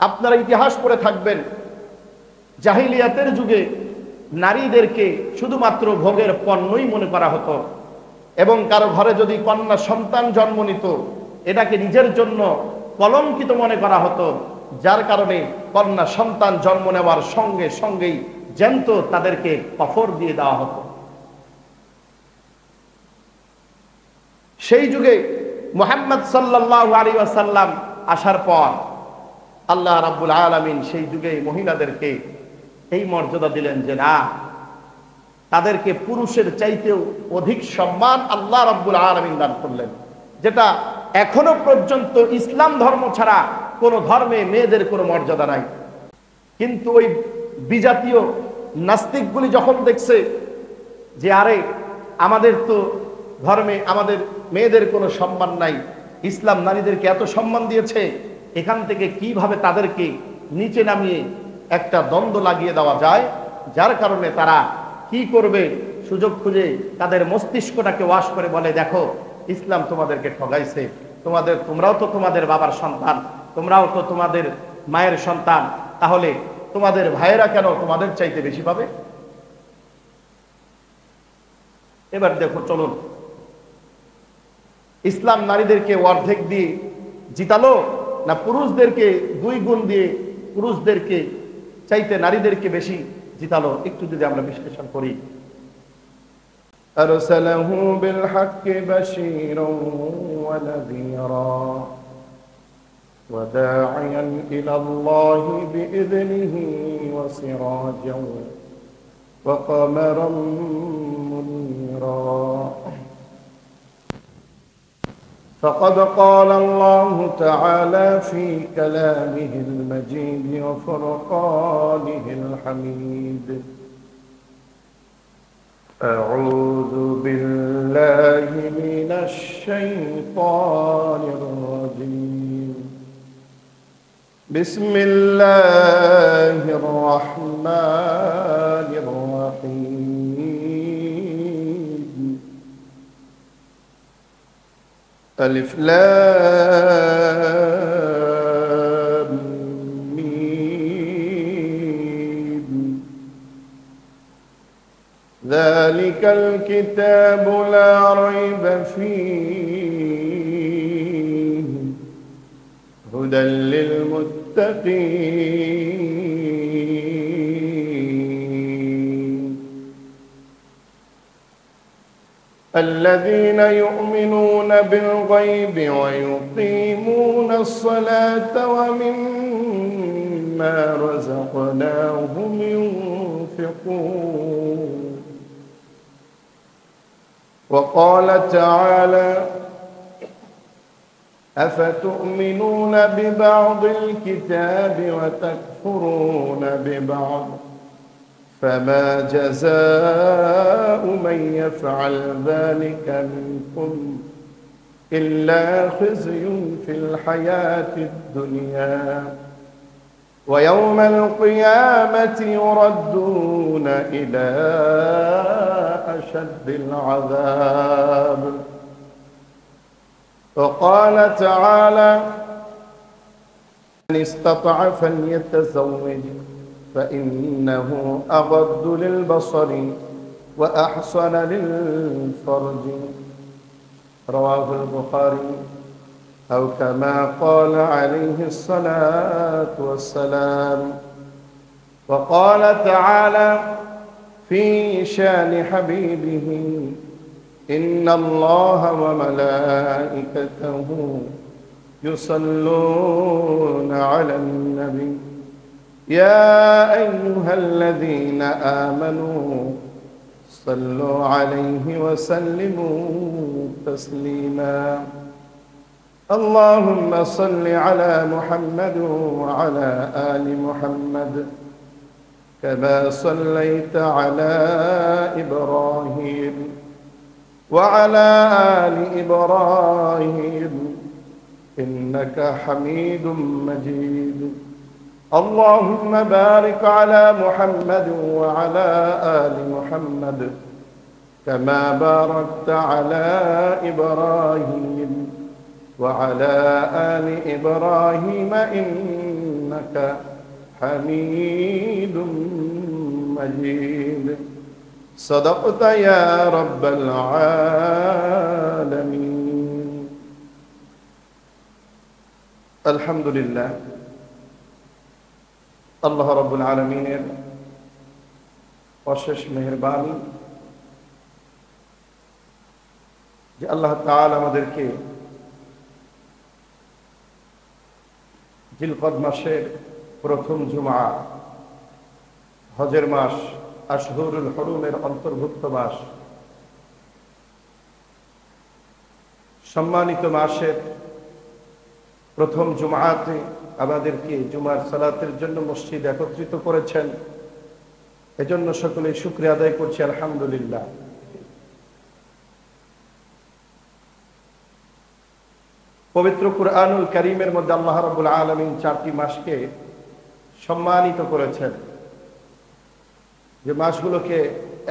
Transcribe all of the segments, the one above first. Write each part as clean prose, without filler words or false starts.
আপনারা ইতিহাস পড়ে থাকবেন, জাহিলিয়াতের যুগে নারীদেরকে শুধুমাত্র ভোগের পণ্যই মনে করা হতো, এবং কারো ঘরে যদি কন্যা সন্তান জন্ম নিত এটাকে নিজের জন্য কলঙ্কিত মনে করা হতো, যার কারণে কন্যা সন্তান জন্ম নেওয়ার সঙ্গে সঙ্গেই জ্যান্ত তাদেরকে কফর দিয়ে দেওয়া হতো। সেই যুগে মুহাম্মদ সাল্লাল্লাহু আলাইহি ওয়াসাল্লাম আসার পর আল্লাহ রাব্বুল আলামিন সেই যুগে মহিলাদেরকে এই মর্যাদা দিলেন যে না, তাদেরকে পুরুষের চাইতেও অধিক সম্মান আল্লাহ রাব্বুল আলামিন দান করলেন, যেটা এখনো পর্যন্ত ইসলাম ধর্ম ছাড়া কোন ধর্মে মেয়েদের কোনো মর্যাদা নাই। কিন্তু ওই বিজাতীয় নাস্তিকগুলি যখন দেখছে যে আরে আমাদের তো ধর্মে আমাদের মেয়েদের কোনো সম্মান নাই, ইসলাম নারীদেরকে এত সম্মান দিয়েছে, এখান থেকে কিভাবে তাদেরকে নিচে নামিয়ে একটা দ্বন্দ্ব লাগিয়ে দেওয়া যায়, যার কারণে তারা কি করবে, সুযোগ খুঁজে তাদের মস্তিষ্কটাকে ওয়াশ করে বলে দেখো ইসলাম তোমাদেরকে ঠগাইছে, তোমরাও তো তোমাদের বাবার সন্তান, তোমরাও তো তোমাদের মায়ের সন্তান, তাহলে তোমাদের ভাইয়েরা কেন তোমাদের চাইতে বেশি পাবে? এবার দেখো, চলুন ইসলাম নারীদেরকে অর্ধেক দিয়ে জিতালো না পুরুষদেরকে 2 গুণ দিয়ে পুরুষদেরকে চাইতে নারীদেরকে বেশি জিতালো, একটু যদি আমরা বিশ্লেষণ করি। أرسله بالحق بشيرا ونذيرا وداعيا إلى الله بإذنه وسراجا وقمرا منيرا. فقد قال الله تعالى في كلامه المجيد وفرقانه الحميد: أعوذ بالله من الشيطان الرجيم. بسم الله الرحمن الرحيم. ألف لام ميم. ذلك الكتاب لا ريب فيه هدى للمتقين الذين يؤمنون بالغيب ويقيمون الصلاة ومما رزقناهم ينفقون. وقال تعالى: أفتؤمنون ببعض الكتاب وتكفرون ببعض فما جزاء من يفعل ذلك منكم إلا خزي في الحياة الدنيا ويوم القيامة يردون إلى أشد العذاب. وقال تعالى: من استطاع فليتزوج فإنه أغض للبصر وأحصن للفرج. رواه البخاري أو كما قال عليه الصلاة والسلام. وقال تعالى في شان حبيبه: إن الله وملائكته يصلون على النبي يا أيها الذين آمنوا صلوا عليه وسلموا تسليما. اللهم صل على محمد وعلى آل محمد كما صليت على إبراهيم وعلى آل إبراهيم إنك حميد مجيد. اللهم بارك على محمد وعلى آل محمد كما باركت على إبراهيم وعلى آل إبراهيم إنك ইন্নাকা হামিদুম মাজিদ। সাদাকতা ইয়া রাব্বাল আলামিন। আলহামদুলিল্লাহ, আল্লাহ রাব্বুল আলামিনের অশেষ মেহেরবানি যে আল্লাহ তাআলা আমাদেরকে জিলকদ মাসের প্রথম জুমা, হজের মাস, আশহুরুল হুরুমের অন্তর্ভুক্ত মাস, সম্মানিত মাসের প্রথম জুমাতে আমাদেরকে জুমার সালাতের জন্য মসজিদ একত্রিত করেছেন। এজন্য সকলে শুকরিয়া আদায় করছি, আলহামদুলিল্লাহ। পবিত্র কুরআনুল কারীমের মধ্যে আল্লাহ রাব্বুল আলামিন 4টি মাসকে সম্মানিত করেছেন, যে মাসগুলোকে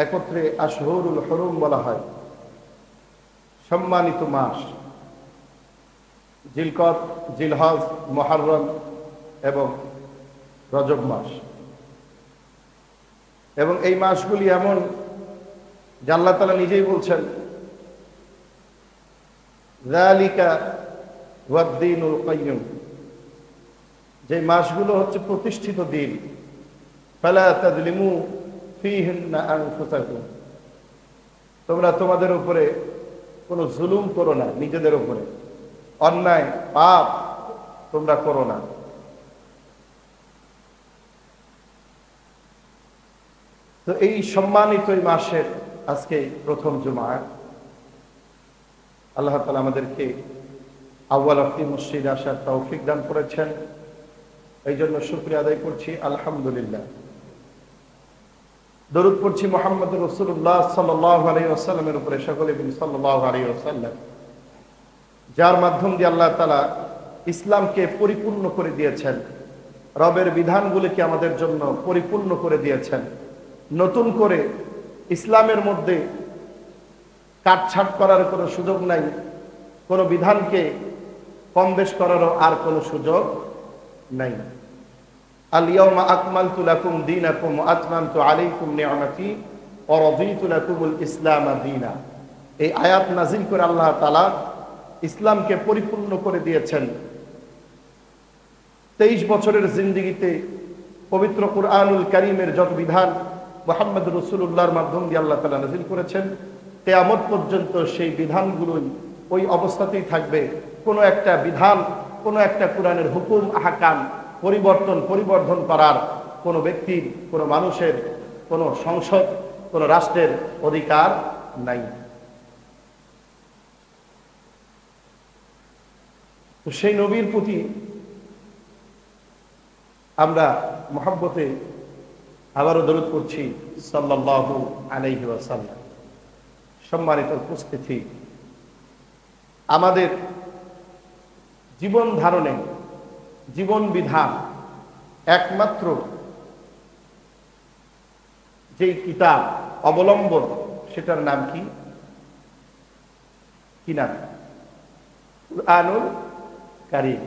একত্রে আশহুরুল হুরুম বলা হয়, সম্মানিত মাস। জিলকদ, জিলহজ, মুহররম এবং রজব মাস। এবং এই মাসগুলি এমন যে আল্লাহ তাআলা নিজেই বলছেন, যালিকা ওয়াদ-দীনুল কাইয়্যুম, যে মাসগুলো হচ্ছে প্রতিষ্ঠিত দিন। ফালা তাযলিমু ফীহিন্না আনফুসাকুম, তোমরা তোমাদের উপরে কোনো জুলুম করো না, নিজেদের উপরে অন্যায় পাপ তোমরা করো না। তো এই সম্মানিত এই মাসের আজকে প্রথম জুমা, আল্লাহ তাআলা আমাদেরকে আউয়াল ওয়াক্তি মসজিদে আসার তৌফিক দান করেছেন। এই জন্য শুকরিয়া আদায় করছি, আলহামদুলিল্লাহ। দরুদ পড়ছি মুহাম্মদুর রাসূলুল্লাহ সাল্লাল্লাহু আলাইহি ওয়াসাল্লামের উপরে, সকলে বলি সাল্লাল্লাহু আলাইহি ওয়াসাল্লাম, যার মাধ্যম দিয়ে আল্লাহ তাআলা ইসলামকে পরিপূর্ণ করে দিয়েছেন, রবের বিধানগুলিকে আমাদের জন্য পরিপূর্ণ করে দিয়েছেন। নতুন করে ইসলামের মধ্যে কাটছাঁট করার কোনো সুযোগ নাই, কোনো বিধানকে কম বেশ করারও আর কোনো সুযোগ নাই। আল ইয়াউমা আকমালতু লাকুম দীনাকুম ওয়া আতমামতু আলাইকুম নি'মাতি ওয়া রাদিতু লাকুমুল ইসলাম দীনা। এই আয়াত নাযিল করে আল্লাহ তাআলা ইসলামকে পরিপূর্ণ করে দিয়েছেন। 23 বছরের জিন্দেগিতে পবিত্র কুরআনুল কারীমের যত বিধান মুহাম্মদ রাসূলুল্লাহর মাধ্যম দিয়ে আল্লাহ তাআলা নাযিল করেছেন, কিয়ামত পর্যন্ত সেই বিধানগুলোই ওই অবস্থাতেই থাকবে। কোনো একটা বিধান, কোনো একটা কোরআনের হুকুম আহকাম পরিবর্ধন করার কোনো ব্যক্তির, কোনো মানুষের, কোনো সংসদ, কোনো রাষ্ট্রের অধিকার নাই। তো সেই নবীর প্রতি আমরা মহব্বতে আবারও দরুদ পড়ছি সাল্লাল্লাহু আলাইহি ওয়াসাল্লাম। সম্মানিত উপস্থিতি, আমাদের জীবন ধারণে, জীবন বিধান একমাত্র যেই কিতাব অবলম্বন, সেটার নাম কি? কি নাম? কুরআনুল কারীম,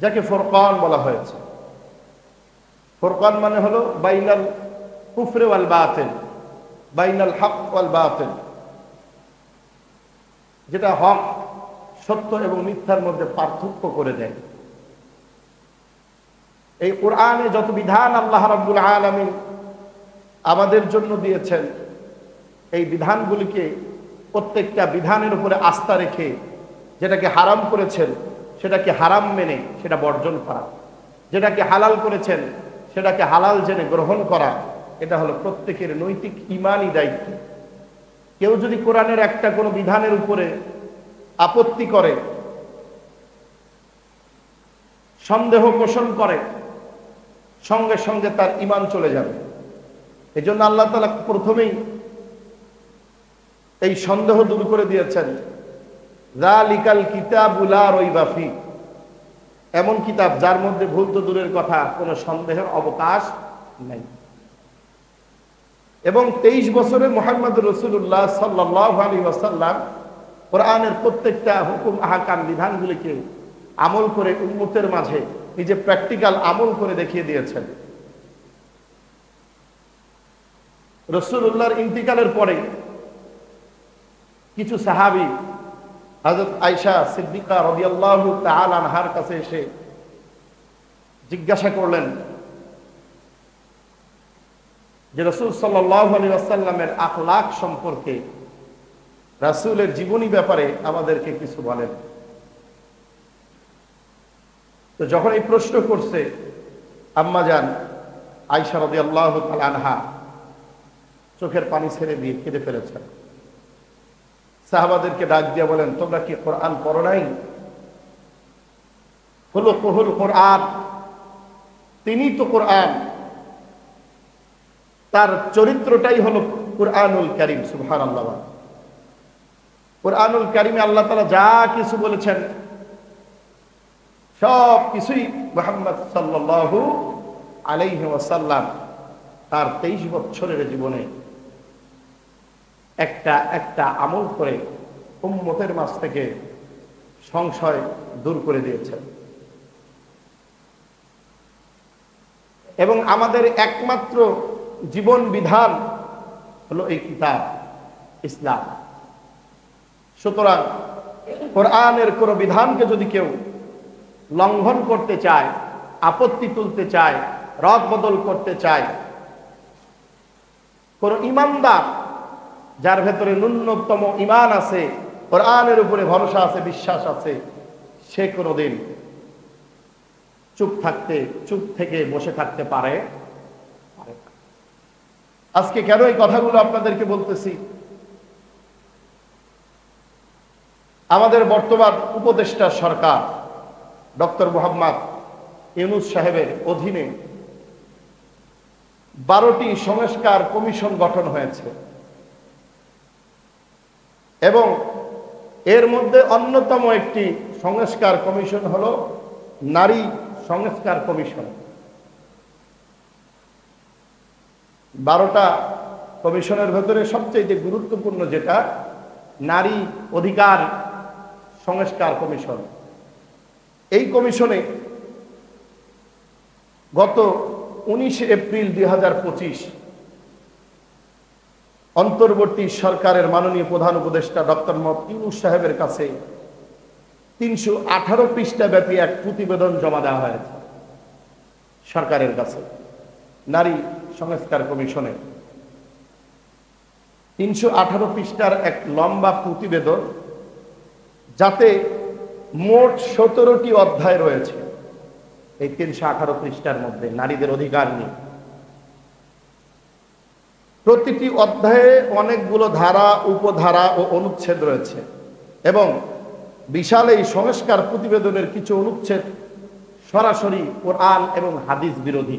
যাকে ফুরকান বলা হয়েছে। ফুরকান মানে হলো বাইনাল কুফরি ওয়াল বাতিল, বাইনাল হক ওয়াল বাতিল, যেটা হক, সত্য এবং মিথ্যার মধ্যে পার্থক্য করে দেয়। এই কোরআনে যত বিধান আল্লাহ রাব্বুল আলামিন আমাদের জন্য দিয়েছেন, এই বিধানগুলিকে প্রত্যেকটা বিধানের উপরে আস্থা রেখে যেটাকে হারাম করেছেন সেটাকে হারাম মেনে সেটা বর্জন করা, যেটাকে হালাল করেছেন সেটাকে হালাল জেনে গ্রহণ করা, এটা হলো প্রত্যেকের নৈতিক ঈমানি দায়িত্ব। কেউ যদি কোরআনের একটা কোনো বিধানের উপরে আপত্তি করে, সন্দেহ পোষণ করে, সঙ্গে সঙ্গে তার ঈমান চলে যাবে। এই জন্য আল্লাহ তাআলা প্রথমেই এই সন্দেহ দূর করে দিয়েছেন, যালিকাল কিতাবু লা রাইবা ফি, এমন কিতাব যার মধ্যে ভুল তো দূরের কথা, কোনো সন্দেহের অবকাশ নেই। এবং 23 বছরে মুহাম্মদ রাসূলুল্লাহ সাল্লাল্লাহু আলাইহি ওয়াসাল্লাম কোরআনের প্রত্যেকটা হুকুম আহকাম বিধানগুলিকে আমল করে উম্মতের মাঝে নিজে প্র্যাকটিক্যাল আমল করে দেখিয়ে দিয়েছেন। রাসূলুল্লাহর ইন্তিকালের পরে কিছু সাহাবী হযরত আয়েশা সিদ্দিকা রাদিয়াল্লাহু তাআলা আনহার কাছে এসে জিজ্ঞাসা করলেন যে রাসূল সাল্লাল্লাহু আলাইহি ওয়াসাল্লামের আখলাক সম্পর্কে, রাসূলের জীবনী ব্যাপারে আমাদেরকে কিছু বলেন। তো যখন এই প্রশ্ন করছে, আম্মা জান আয়েশা রাদিয়াল্লাহু তাআলা আনহা চোখের পানি ছেড়ে দিয়ে কেঁদে ফেলেছেন। সাহাবাদেরকে ডাক দিয়ে বলেন, তোমরা কি কোরআন পড়ো নাই? খুলুকুল কোরআন, তিনি তো কোরআন, তার চরিত্রটাই হলো কুরআনুল কারীম। সুবহানাল্লাহ। কুরআনুল কারীমে আল্লাহ তাআলা যা কিছু বলেছেন সব কিছুই মুহাম্মদ সাল্লাল্লাহু আলাইহি ওয়াসাল্লাম তার 23 বছরের জীবনে একটা একটা আমল করে উম্মতের মাঝ থেকে সংশয় দূর করে দিয়েছেন। এবং আমাদের একমাত্র জীবন বিধান হলো এই কিতাব ইসলাম। সুতরাং কোরআনের কোন বিধানকে যদি কেউ লঙ্ঘন করতে চায়, আপত্তি তুলতে চায়, রদ বদল করতে চায়, কোন ইমানদার যার ভেতরে ন্যূনতম ঈমান আছে, কোরআনের উপরে ভরসা আছে, বিশ্বাস আছে, সে কোনোদিন চুপ থেকে বসে থাকতে পারে। আজকে কেন এই কথাগুলো আপনাদেরকে বলতেছি? আমাদের বর্তমান উপদেষ্টা সরকার ডক্টর মোহাম্মদ ইউনূস সাহেবের অধীনে 12টি সংস্কার কমিশন গঠন হয়েছে এবং এর মধ্যে অন্যতম একটি সংস্কার কমিশন হলো নারী সংস্কার কমিশন। 12টা কমিশনের ভেতরে সবচেয়ে গুরুত্বপূর্ণ যেটা নারী অধিকার সংস্কার কমিশন। এই কমিশনে গত 19 এপ্রিল 2025 অন্তর্বর্তী সরকারের মাননীয় প্রধান উপদেষ্টা ডক্টর মোহাম্মদ ইউনূস সাহেবের কাছে 318 পৃষ্ঠা ব্যাপী এক প্রতিবেদন জমা দেওয়া হয়েছে সরকারের কাছে। নারী সংস্কার কমিশনে 318 পৃষ্ঠার এক লম্বা প্রতিবেদন, যাতে মোট 17টি অধ্যায় রয়েছে। এই 318 পৃষ্ঠার মধ্যে নারীদের অধিকার নিয়ে প্রতিটি অধ্যায়ে অনেকগুলো ধারা, উপধারা ও অনুচ্ছেদ রয়েছে এবং বিশাল এই সংস্কার প্রতিবেদনের কিছু অনুচ্ছেদ সরাসরি কোরআন এবং হাদিস বিরোধী।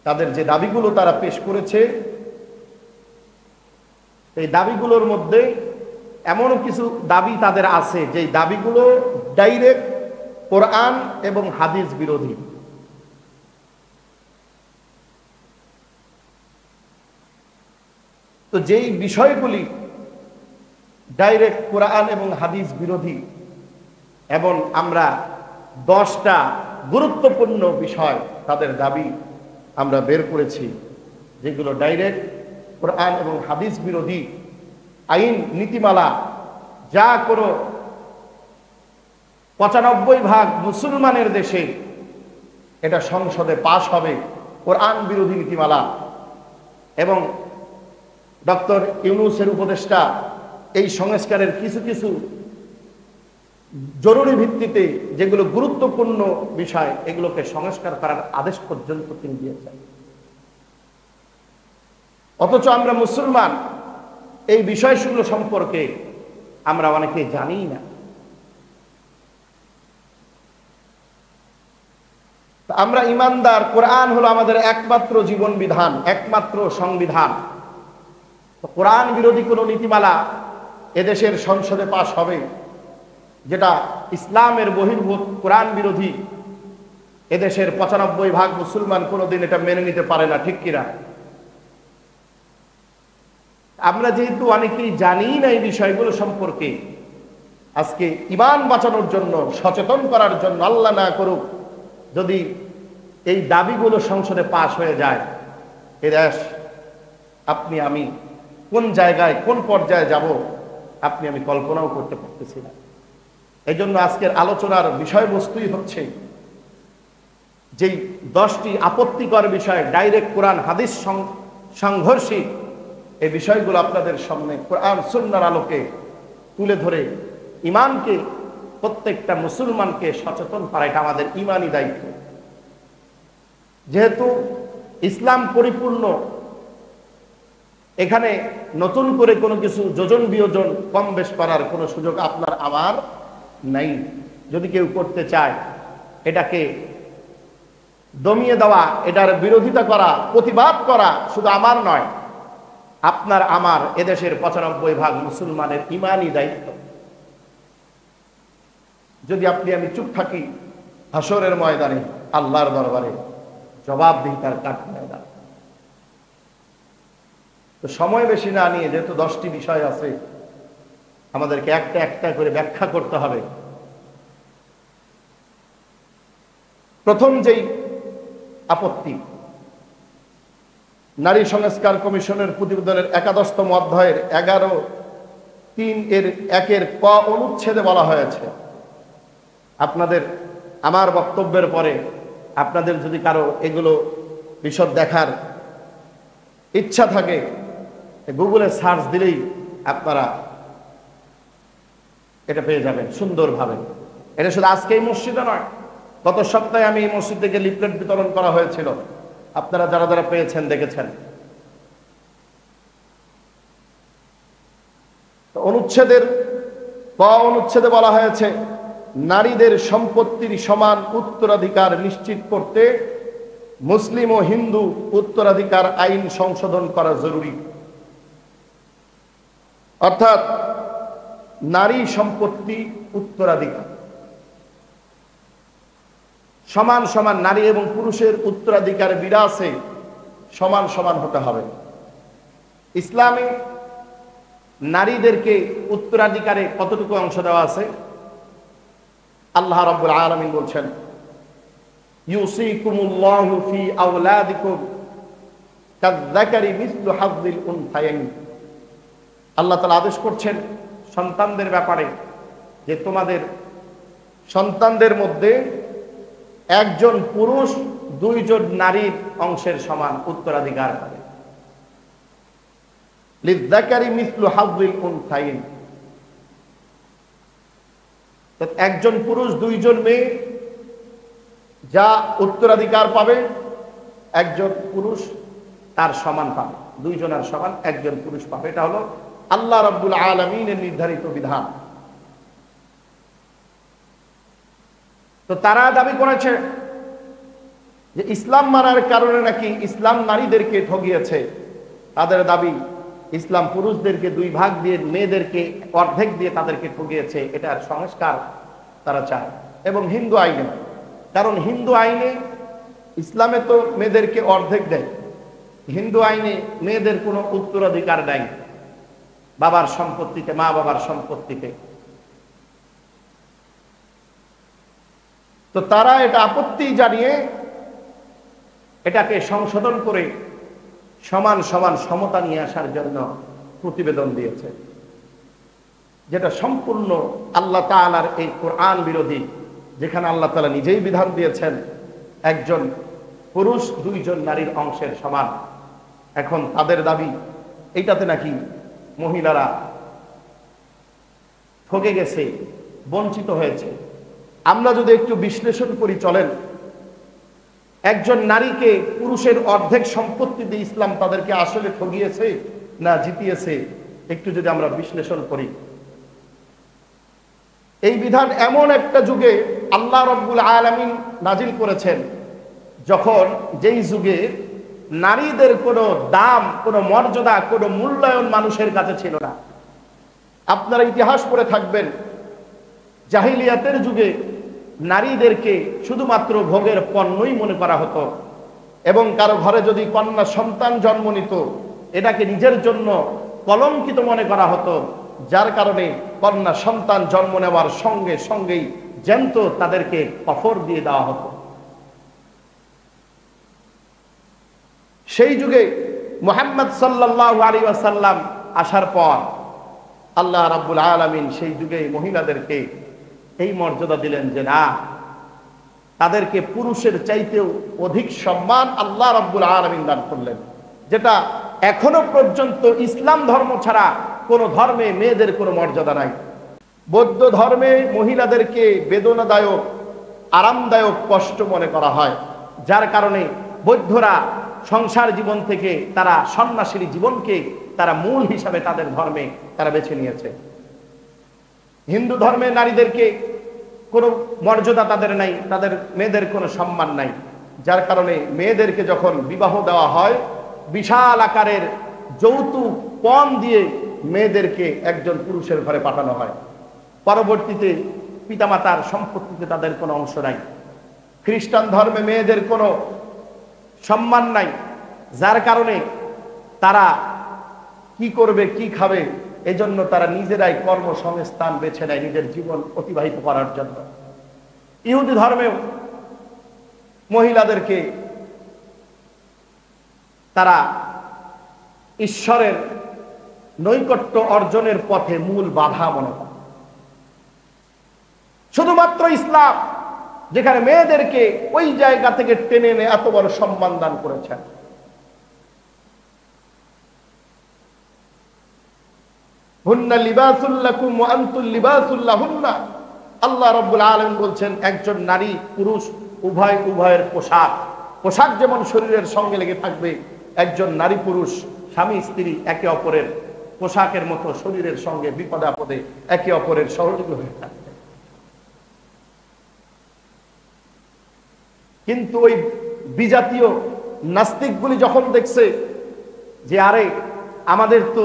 তাদের যে দাবিগুলো তারা পেশ করেছে, এই দাবিগুলোর মধ্যে এমন কিছু দাবি তাদের আছে যে দাবিগুলো ডাইরেক্ট কোরআন এবং হাদিস বিরোধী। তো যেই বিষয়গুলি ডাইরেক্ট কোরআন এবং হাদিস বিরোধী, এবং আমরা 10টা গুরুত্বপূর্ণ বিষয় তাদের দাবি আমরা বের করেছি যেগুলো ডাইরেক্ট কোরআন এবং হাদিস বিরোধী আইন নীতিমালা, যা কোনো 95% মুসলমানের দেশে এটা সংসদে পাশ হবে কোরআন বিরোধী নীতিমালা। এবং ডক্টর ইউনূসের উপদেষ্টা এই সংস্কারের কিছু কিছু জরুরি ভিত্তিতে যেগুলো গুরুত্বপূর্ণ বিষয়, এগুলোকে সংস্কার করার আদেশ পর্যন্ত তিনি দিয়েছেন। অথচ আমরা মুসলমান এই বিষয়গুলো সম্পর্কে আমরা অনেকে জানি না। আমরা ইমানদার, কোরআন হলো আমাদের একমাত্র জীবন বিধান, একমাত্র সংবিধান। কোরআন বিরোধী কোনো নীতিমালা এদেশের সংসদে পাশ হবে যেটা ইসলামের বহির্ভূত, কোরআন বিরোধী, এদেশের 95% মুসলমান কোনোদিন এটা মেনে নিতে পারে না, ঠিক কিনা? আমরা যেহেতু অনেকেই জানি না এই বিষয়গুলো সম্পর্কে, আজকে ঈমান বাঁচানোর জন্য, সচেতন করার জন্য, আল্লাহ না করুক যদি এই দাবিগুলো সংসদে পাশ হয়ে যায়, এ দেশ আপনি আমি কোন জায়গায় কোন পর্যায়ে যাব আপনি আমি কল্পনাও করতে পারতেছি না। এই জন্য আজকের আলোচনার বিষয়বস্তুই হচ্ছে যেই 10টি আপত্তিকর বিষয়, ডাইরেক্ট কোরআন হাদিস সাংঘর্ষিক এই বিষয়গুলো আপনাদের সামনে কোরআন সুন্নাহর আলোকে তুলে ধরে ঈমানকে, প্রত্যেকটা মুসলমানকে সচেতন করা এটা আমাদের ঈমানি দায়িত্ব। যেহেতু ইসলাম পরিপূর্ণ, এখানে নতুন করে কোনো কিছু যোজন বিয়োজন কম বেশ করার কোনো সুযোগ আপনার আমার নাই। যদি কেউ করতে চায়, এটাকে দমিয়ে দেওয়া, এটার বিরোধিতা করা, প্রতিবাদ করা শুধু আমার নয়, আপনার আমার এদেশের 95% মুসলমানের ঈমানি দায়িত্ব। যদি আপনি আমি চুপ থাকি, হাসরের ময়দানে আল্লাহর দরবারে জবাবদিহিতার কাঠ ময়দান। তো সময় বেশি না নিয়ে, যেহেতু 10টি বিষয় আছে, আমাদেরকে একটা একটা করে ব্যাখ্যা করতে হবে। প্রথম যেই আপত্তি, নারী সংস্কার কমিশনের প্রতিবেদনের 11তম অধ্যায়ের 11(3)(1) ক অনুচ্ছেদে বলা হয়েছে, আপনাদের আমার বক্তব্যের পরে আপনাদের যদি কারো এগুলো বিশদ দেখার ইচ্ছা থাকে, গুগলে সার্চ দিলেই আপনারা এটা পেয়ে যাবেন সুন্দরভাবে। এটা শুধু আজকে এই মসজিদে নয়, গত সপ্তাহে আমি এই মসজিদ থেকে লিফলেট বিতরণ করা হয়েছিল, আপনারা যারা যারা পেয়েছেন দেখেছেন। অনুচ্ছেদের ক অনুচ্ছেদে বলা হয়েছে, নারীদের সম্পত্তির সমান উত্তরাধিকার নিশ্চিত করতে মুসলিম ও হিন্দু উত্তরাধিকার আইন সংশোধন করা জরুরি। অর্থাৎ নারী সম্পত্তি উত্তরাধিকার সমান সমান, নারী এবং পুরুষের উত্তরাধিকার বিরাসে সমান সমান হতে হবে। ইসলামে নারীদেরকে উত্তরাধিকারে কতটুকু অংশ দেওয়া আছে? আল্লাহ রাব্বুল আলামিন বলছেন, ইউসিকুমুল্লাহু ফি আওলাদিকুম কাযযাকারি মিসলু হাযযিল উনসায়াইন। আল্লাহ তাআলা আদেশ করছেন সন্তানদের ব্যাপারে যে তোমাদের সন্তানদের মধ্যে একজন পুরুষ 2 জন নারীর অংশের সমান উত্তরাধিকার পাবে। লিযযাকারি মিসলু হাযযিল উনসায়াইন, একজন পুরুষ 2 জন মেয়ে যা উত্তরাধিকার পাবে, একজন পুরুষ তার সমান পাবে, 2 জনের সমান একজন পুরুষ পাবে। এটা হলো আল্লাহ রাব্বুল আলামিনের নির্ধারিত বিধান। তো তারা দাবি করেছে যে ইসলাম মানার কারণে নাকি ইসলাম নারীদেরকে ঠগিয়েছে। তাদের দাবি ইসলাম পুরুষদেরকে 2 ভাগ দিয়ে, মেয়েদেরকে অর্ধেক দিয়ে তাদেরকে ঠগিয়েছে। এটার সংস্কার তারা চায়, এবং হিন্দু আইনে, কারণ হিন্দু আইনে, ইসলামে তো মেয়েদেরকে অর্ধেক দেয়, হিন্দু আইনে মেয়েদের কোনো উত্তরাধিকার নাই বাবার সম্পত্তিতে, মা বাবার সম্পত্তিতে। তো তারা এটা আপত্তি জানিয়ে এটাকে সংশোধন করে সমান সমান সমতা নিয়ে আসার জন্য প্রতিবেদন দিয়েছে, যেটা সম্পূর্ণ আল্লাহ তাআলার এই কোরআন বিরোধী, যেখানে আল্লাহ তাআলা নিজেই বিধান দিয়েছেন একজন পুরুষ 2 জন নারীর অংশের সমান। এখন তাদের দাবি এইটাতে নাকি মহিলারা ঠকে গেছে, বঞ্চিত হয়েছে। আমরা যদি একটু বিশ্লেষণ করি, চলেন, একজন নারীকে পুরুষের অর্ধেক সম্পত্তি দিয়ে ইসলাম তাদেরকে আসলে ঠগিয়েছে না জিতিয়েছে, একটু যদি আমরা বিশ্লেষণ করি। এই বিধান এমন একটা যুগে আল্লাহ রাব্বুল আলামিন নাজিল করেছেন, যখন যেই যুগে নারীদের কোনো দাম, কোনো মর্যাদা, কোনো মূল্যায়ন মানুষের কাছে ছিল না। আপনারা ইতিহাস পড়ে থাকবেন, জাহিলিয়াতের যুগে নারীদেরকে শুধুমাত্র ভোগের পণ্যই মনে করা হতো, এবং কারো ঘরে যদি কন্যা সন্তান জন্ম নিত, এটাকে নিজের জন্য কলঙ্কিত মনে করা হতো, যার কারণে কন্যা সন্তান জন্ম নেওয়ার সঙ্গে সঙ্গেই জ্যান্ত তাদেরকে কফর দিয়ে দেওয়া হতো। সেই যুগে মুহাম্মদ সাল্লাল্লাহু আলাইহি ওয়াসাল্লাম আসার পর আল্লাহ রাব্বুল আলামিন সেই যুগে মহিলাদেরকে এই মর্যাদা দিলেন যে না, তাদেরকে পুরুষের চাইতেও অধিক সম্মান আল্লাহ রাব্বুল আলামিন দান করলেন, যেটা এখনো পর্যন্ত ইসলাম ধর্ম ছাড়া কোন ধর্মে মেয়েদের কোনো মর্যাদা নাই। বৌদ্ধ ধর্মে মহিলাদেরকে বেদনাদায়ক, আরামদায়ক, কষ্ট মনে করা হয়, যার কারণে বৌদ্ধরা সংসার জীবন থেকে তারা সন্ন্যাসী জীবনকে তারা মূল হিসাবে তাদের ধর্মে তারা বেছে নিয়েছে। হিন্দু ধর্মে নারীদেরকে কোনো মর্যাদা তাদের নাই, তাদের মেয়েদের কোনো সম্মান নাই, যার কারণে মেয়েদেরকে যখন বিবাহ দেওয়া হয় বিশাল আকারের যৌতুক পণ দিয়ে মেয়েদেরকে একজন পুরুষের ঘরে পাঠানো হয়। পরবর্তীতে পিতামাতার সম্পত্তিতে তাদের কোনো অংশ নাই। খ্রিস্টান ধর্মে মেয়েদের কোনো সম্মান নাই, যার কারণে তারা কি করবে, কি খাবে, এজন্য তারা নিজেরাই কর্মসংস্থান বেছে নেয় নিজের জীবন অতিবাহিত করার জন্য। ইহুদি ধর্মেও মহিলাদেরকে তারা ঈশ্বরের নৈকট্য অর্জনের পথে মূল বাধা মনে করে। শুধুমাত্র ইসলাম যেখানে মেয়েদেরকে ওই জায়গা থেকে টেনে এনে এত বড় সম্মান দান করেছেন। হুন্না লিবাসুল লাকুম ওয়া আনতুম লিবাসুল লাহুন্না। আল্লাহ রাব্বুল আলামিন বলছেন একজন নারী পুরুষ উভয়ের পোশাক। পোশাক যেমন শরীরের সঙ্গে লেগে থাকবে, একজন নারী পুরুষ স্বামী স্ত্রী একে অপরের পোশাকের মতো শরীরের সঙ্গে বিপদে আপদে একে অপরের সহযোগী হয়ে থাকবে। কিন্তু ওই বিজাতীয় নাস্তিকগুলি যখন দেখছে যে আরে আমাদের তো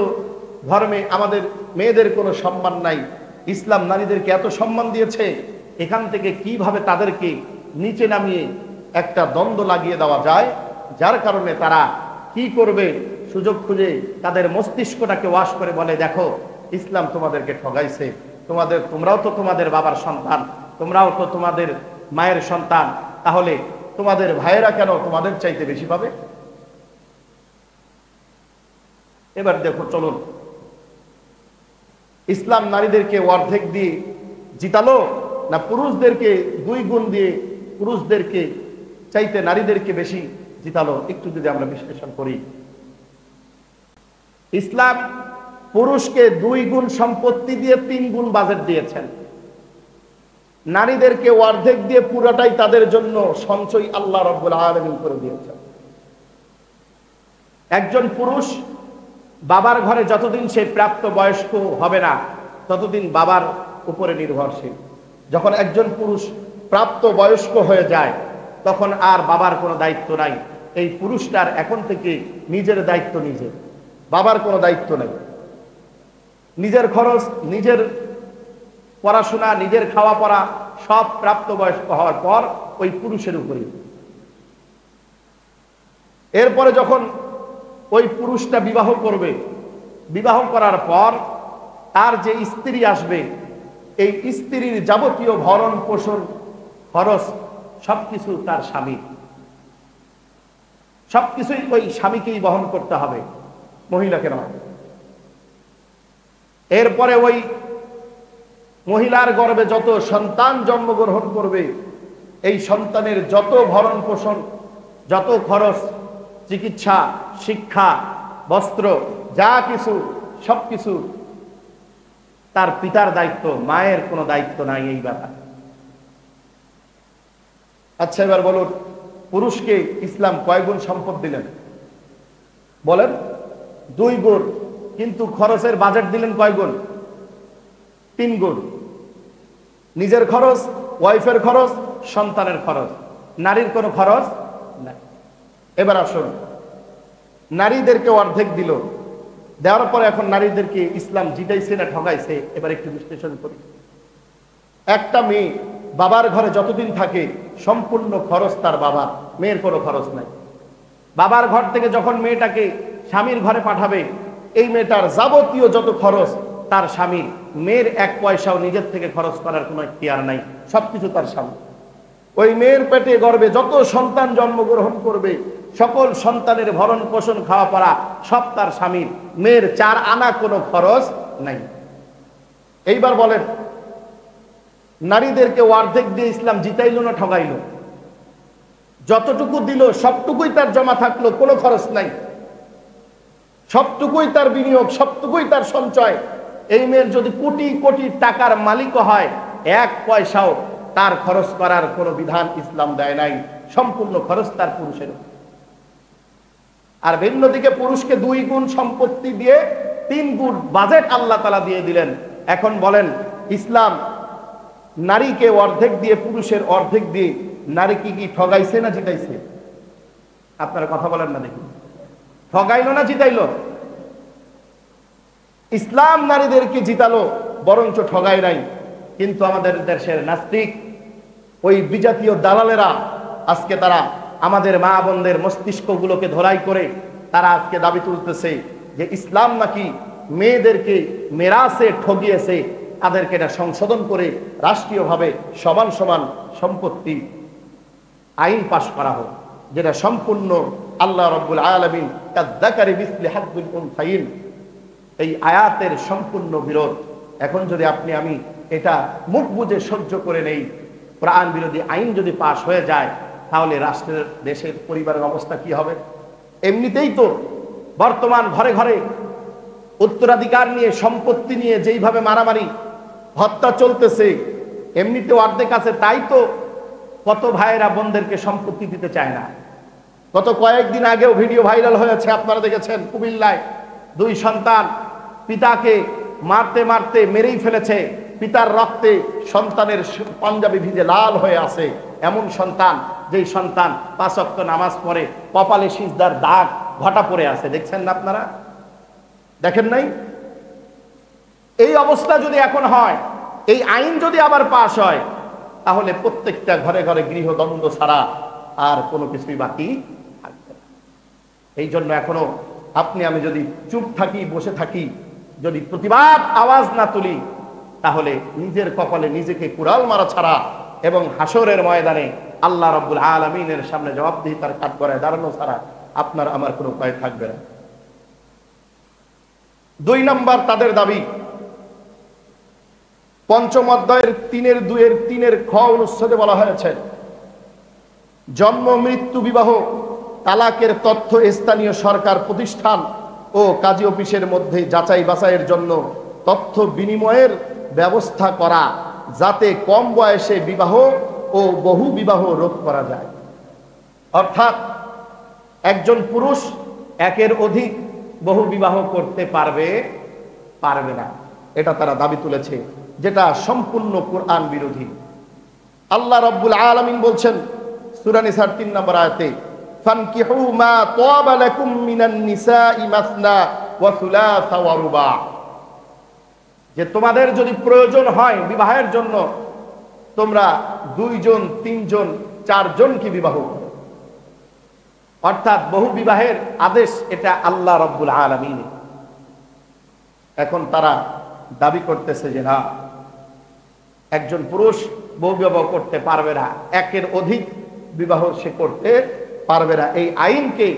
ধর্মে আমাদের মেয়েদের কোনো সম্মান নাই, ইসলাম নারীদেরকে এত সম্মান দিয়েছে, এখান থেকে কিভাবে তাদেরকে নিচে নামিয়ে একটা দ্বন্দ্ব লাগিয়ে দেওয়া যায়, যার কারণে তারা কি করবে সুযোগ খুঁজে তাদের মস্তিষ্কটাকে ওয়াশ করে বলে দেখো ইসলাম তোমাদেরকে ঠগাইছে, তোমরাও তো তোমাদের বাবার সন্তান, তোমরাও তো তোমাদের মায়ের সন্তান, তাহলে তোমাদের ভাইয়েরা কেন তোমাদের চাইতে বেশি পাবে? এবার দেখো চলুন, ইসলাম নারীদেরকে অর্ধেক দিয়ে জিতালো না পুরুষদেরকে 2 গুণ দিয়ে পুরুষদেরকে চাইতে নারীদেরকে বেশি জিতালো? একটু যদি আমরা বিশ্লেষণ করি, ইসলাম পুরুষকে 2 গুণ সম্পত্তি দিয়ে 3 গুণ বাজেট দিয়েছেন, নারীদেরকে অর্ধেক দিয়ে পুরোটাই তাদের জন্য সঞ্চয় আল্লাহ রাব্বুল আলামিন করে দিয়েছেন। একজন পুরুষ বাবার ঘরে যতদিন সে প্রাপ্ত বয়স্ক হবে না ততদিন বাবার উপরে নির্ভরশীল। যখন একজন পুরুষ প্রাপ্ত বয়স্ক হয়ে যায় তখন আর বাবার কোনো দায়িত্ব নাই। এই পুরুষটার এখন থেকে নিজের দায়িত্ব নিজে, বাবার কোনো দায়িত্ব নেই। নিজের খরচ, নিজের পড়াশোনা, নিজের খাওয়া পড়া সব প্রাপ্তবয়স্ক হওয়ার পর ওই পুরুষের উপরে। এরপরে যখন ওই পুরুষটা বিবাহ করবে, বিবাহ করার পর তার যে স্ত্রী আসবে, এই স্ত্রীর যাবতীয় ভরণ পোষণ খরচ সবকিছু তার স্বামী, সবকিছুই ওই স্বামীকেই বহন করতে হবে, মহিলাকে নয়। এরপরে ওই মহিলার গর্ভে যত সন্তান জন্মগ্রহণ করবে, এই সন্তানের যত ভরণ পোষণ, যত খরচ, চিকিৎসা, শিক্ষা, বস্ত্র, যা কিছু সবকিছু তার পিতার দায়িত্ব, মায়ের কোনো দায়িত্ব নাই এই ব্যাপারে। আচ্ছা এবার বলুন, পুরুষকে ইসলাম কয় গুণ সম্পদ দিলেন? বলেন 2 গুণ, কিন্তু খরচের বাজেট দিলেন কয় গুণ? 3 গুণ। নিজের খরচ, ওয়াইফের খরচ, সন্তানের খরচ, নারীর কোনো খরচ নাই। এবার আসুন, নারীদেরকে অর্ধেক দিল, দেওয়ার পরে এখন নারীদেরকে ইসলাম জিতাইছে না ঠগাইছে? এবার একটু বিশ্লেষণ করি। একটা মেয়ে বাবার ঘরে যতদিন থাকে সম্পূর্ণ খরচ তার বাবা, মেয়ের কোনো খরচ নাই। বাবার ঘর থেকে যখন মেয়েটাকে স্বামীর ঘরে পাঠাবে, এই মেয়েটার যাবতীয় যত খরচ তার স্বামী, মেয়ের 1 পয়সাও নিজের থেকে খরচ করার কোনো ইখতিয়ার নাই, সবকিছু তার স্বামী। ওই মেয়ের পেটে গর্ভে যত সন্তান জন্মগ্রহণ করবে সকল সন্তানের ভরণ পোষণ খাওয়া পড়া সব তার স্বামীর। মেয়ের 4 আনা কোনো খরচ নাই। এইবার বলেন, নারীদেরকে অর্ধেক দিয়ে ইসলাম জিতাইল না ঠগাইল? যতটুকু দিল সবটুকুই তার জমা থাকলো, কোনো খরচ নাই, সবটুকুই তার বিনিয়োগ, সবটুকুই তার সঞ্চয়। এই মেয়ের যদি কোটি কোটি টাকার মালিক হয়, 1 পয়সাও তার খরচ করার কোনো বিধান ইসলাম দেয় নাই, সম্পূর্ণ খরচ তার পুরুষের। আর ভিন্ন দিকে পুরুষকে 2 গুণ সম্পত্তি দিয়ে 3 গুণ বাজেট আল্লাহ তাআলা দিয়ে দিলেন। এখন বলেন, ইসলাম নারীকে অর্ধেক দিয়ে পুরুষের অর্ধেক দিয়ে নারীকে কি ঠগাইছে না জিতাইছে? আপনারা কথা বলেন না দেখি, ঠগাইলো না জিতাইলো? ইসলাম নারীদেরকে জিতালো, বরঞ্চ ঠগাই নাই। কিন্তু আমাদের দেশের নাস্তিক ওই বিজাতীয় দালালেরা আজকে তারা আমাদের মা বোনদের মস্তিষ্কগুলোকে ধরাই করে তারা আজকে দাবি তুলতেছে যে ইসলাম নাকি মেয়েদেরকে মেরাসে ঠগিয়েছে, তাদেরকে এটা সংশোধন করে রাষ্ট্রীয়ভাবে সমান সমান সম্পত্তি আইন পাশ করা হোক, যেটা সম্পূর্ণ আল্লাহ রাব্বুল আলামিন কাযযাকারি মিসলি হাজ্জুল উনসাইন এই আয়াতের সম্পূর্ণ বিরোধ। এখন যদি আপনি আমি এটা মুখ বুজে সহ্য করে নেই, কোরআন বিরোধী আইন যদি পাশ হয়ে যায়, তাহলে রাষ্ট্রের দেশের পরিবারের অবস্থা কি হবে? এমনিতেই তো বর্তমান ঘরে ঘরে উত্তরাধিকার নিয়ে সম্পত্তি নিয়ে যেইভাবে মারামারি হত্যা চলতেছে, এমনিতেও অর্ধেক আছে, তাই তো কত ভাইয়েরা বোনদেরকে সম্পত্তি দিতে চায় না। গত কয়েকদিন আগেও ভিডিও ভাইরাল হয়েছে, আপনারা দেখেছেন, কুমিল্লায় 2 সন্তান পিতাকে মারতে মারতে মেরেই ফেলেছে, পিতার রক্তে সন্তানের পাঞ্জাবি ভিজে লাল হয়ে আছে। এমন সন্তান, যেই সন্তান 5 ওয়াক্ত নামাজ পড়ে, কপালে সিজদার দাগ ঘটা পড়ে আছে, দেখছেন না আপনারা? দেখেন নাই? এই অবস্থা যদি এখন হয়, এই আইন যদি আবার পাশ হয়, তাহলে প্রত্যেকটা ঘরে ঘরে গৃহদ্বন্দ্ব ছাড়া আর কোনো কিছুই বাকি থাকবে না। এই জন্য এখনো আপনি আমি যদি চুপ থাকি, বসে থাকি, যদি প্রতিবাদ আওয়াজ না তুলি, তাহলে নিজের কপালে নিজেকে কুড়াল মারা ছাড়া এবং হাসরের ময়দানে আল্লাহ রাব্বুল আলামিনের সামনে জবাবদিহিতার কাঠগড়ায় দাঁড়ানো ছাড়া আপনার আমার কোনো উপায় থাকবে না। 2 নম্বর তাদের দাবি, 5ম অধ্যায়ের 3-2 খ অনুচ্ছেদে বলা হয়েছে, জন্ম মৃত্যু বিবাহ তালাকের তথ্য স্থানীয় সরকার প্রতিষ্ঠান ও কাজী অফিসের মধ্যে যাচাই বাছাইয়ের জন্য তথ্য বিনিময়ের ব্যবস্থা করা, যাতে কম বয়সে বিবাহ ও বহু বিবাহ রোধ করা যায়। অর্থাৎ একজন পুরুষ 1-এর অধিক বহু বিবাহ করতে পারবে না, এটা তারা দাবি তুলেছে, যেটা সম্পূর্ণ কোরআন বিরোধী। আল্লাহ রাব্বুল আলামিন বলছেন সূরা নিসার 3 নম্বর আয়াতে, ফানকিহু মা তাবা লাকুম মিনান নিসাই মাসনা ওয়া সুলাসা ওয়া রুবা, যে তোমাদের যদি প্রয়োজন হয় বিবাহের জন্য, তোমরা 2 জন 3 জন 4 জনকে বিবাহ করো। অর্থাৎ বহু বিবাহের আদেশ এটা আল্লাহ রাব্বুল আলামিন। এখন তারা দাবি করতেছে যে না, একজন পুরুষ বহু বিবাহ করতে পারবে না, 1-এর অধিক বিবাহ সে করতে পারবে না। এই আইনকে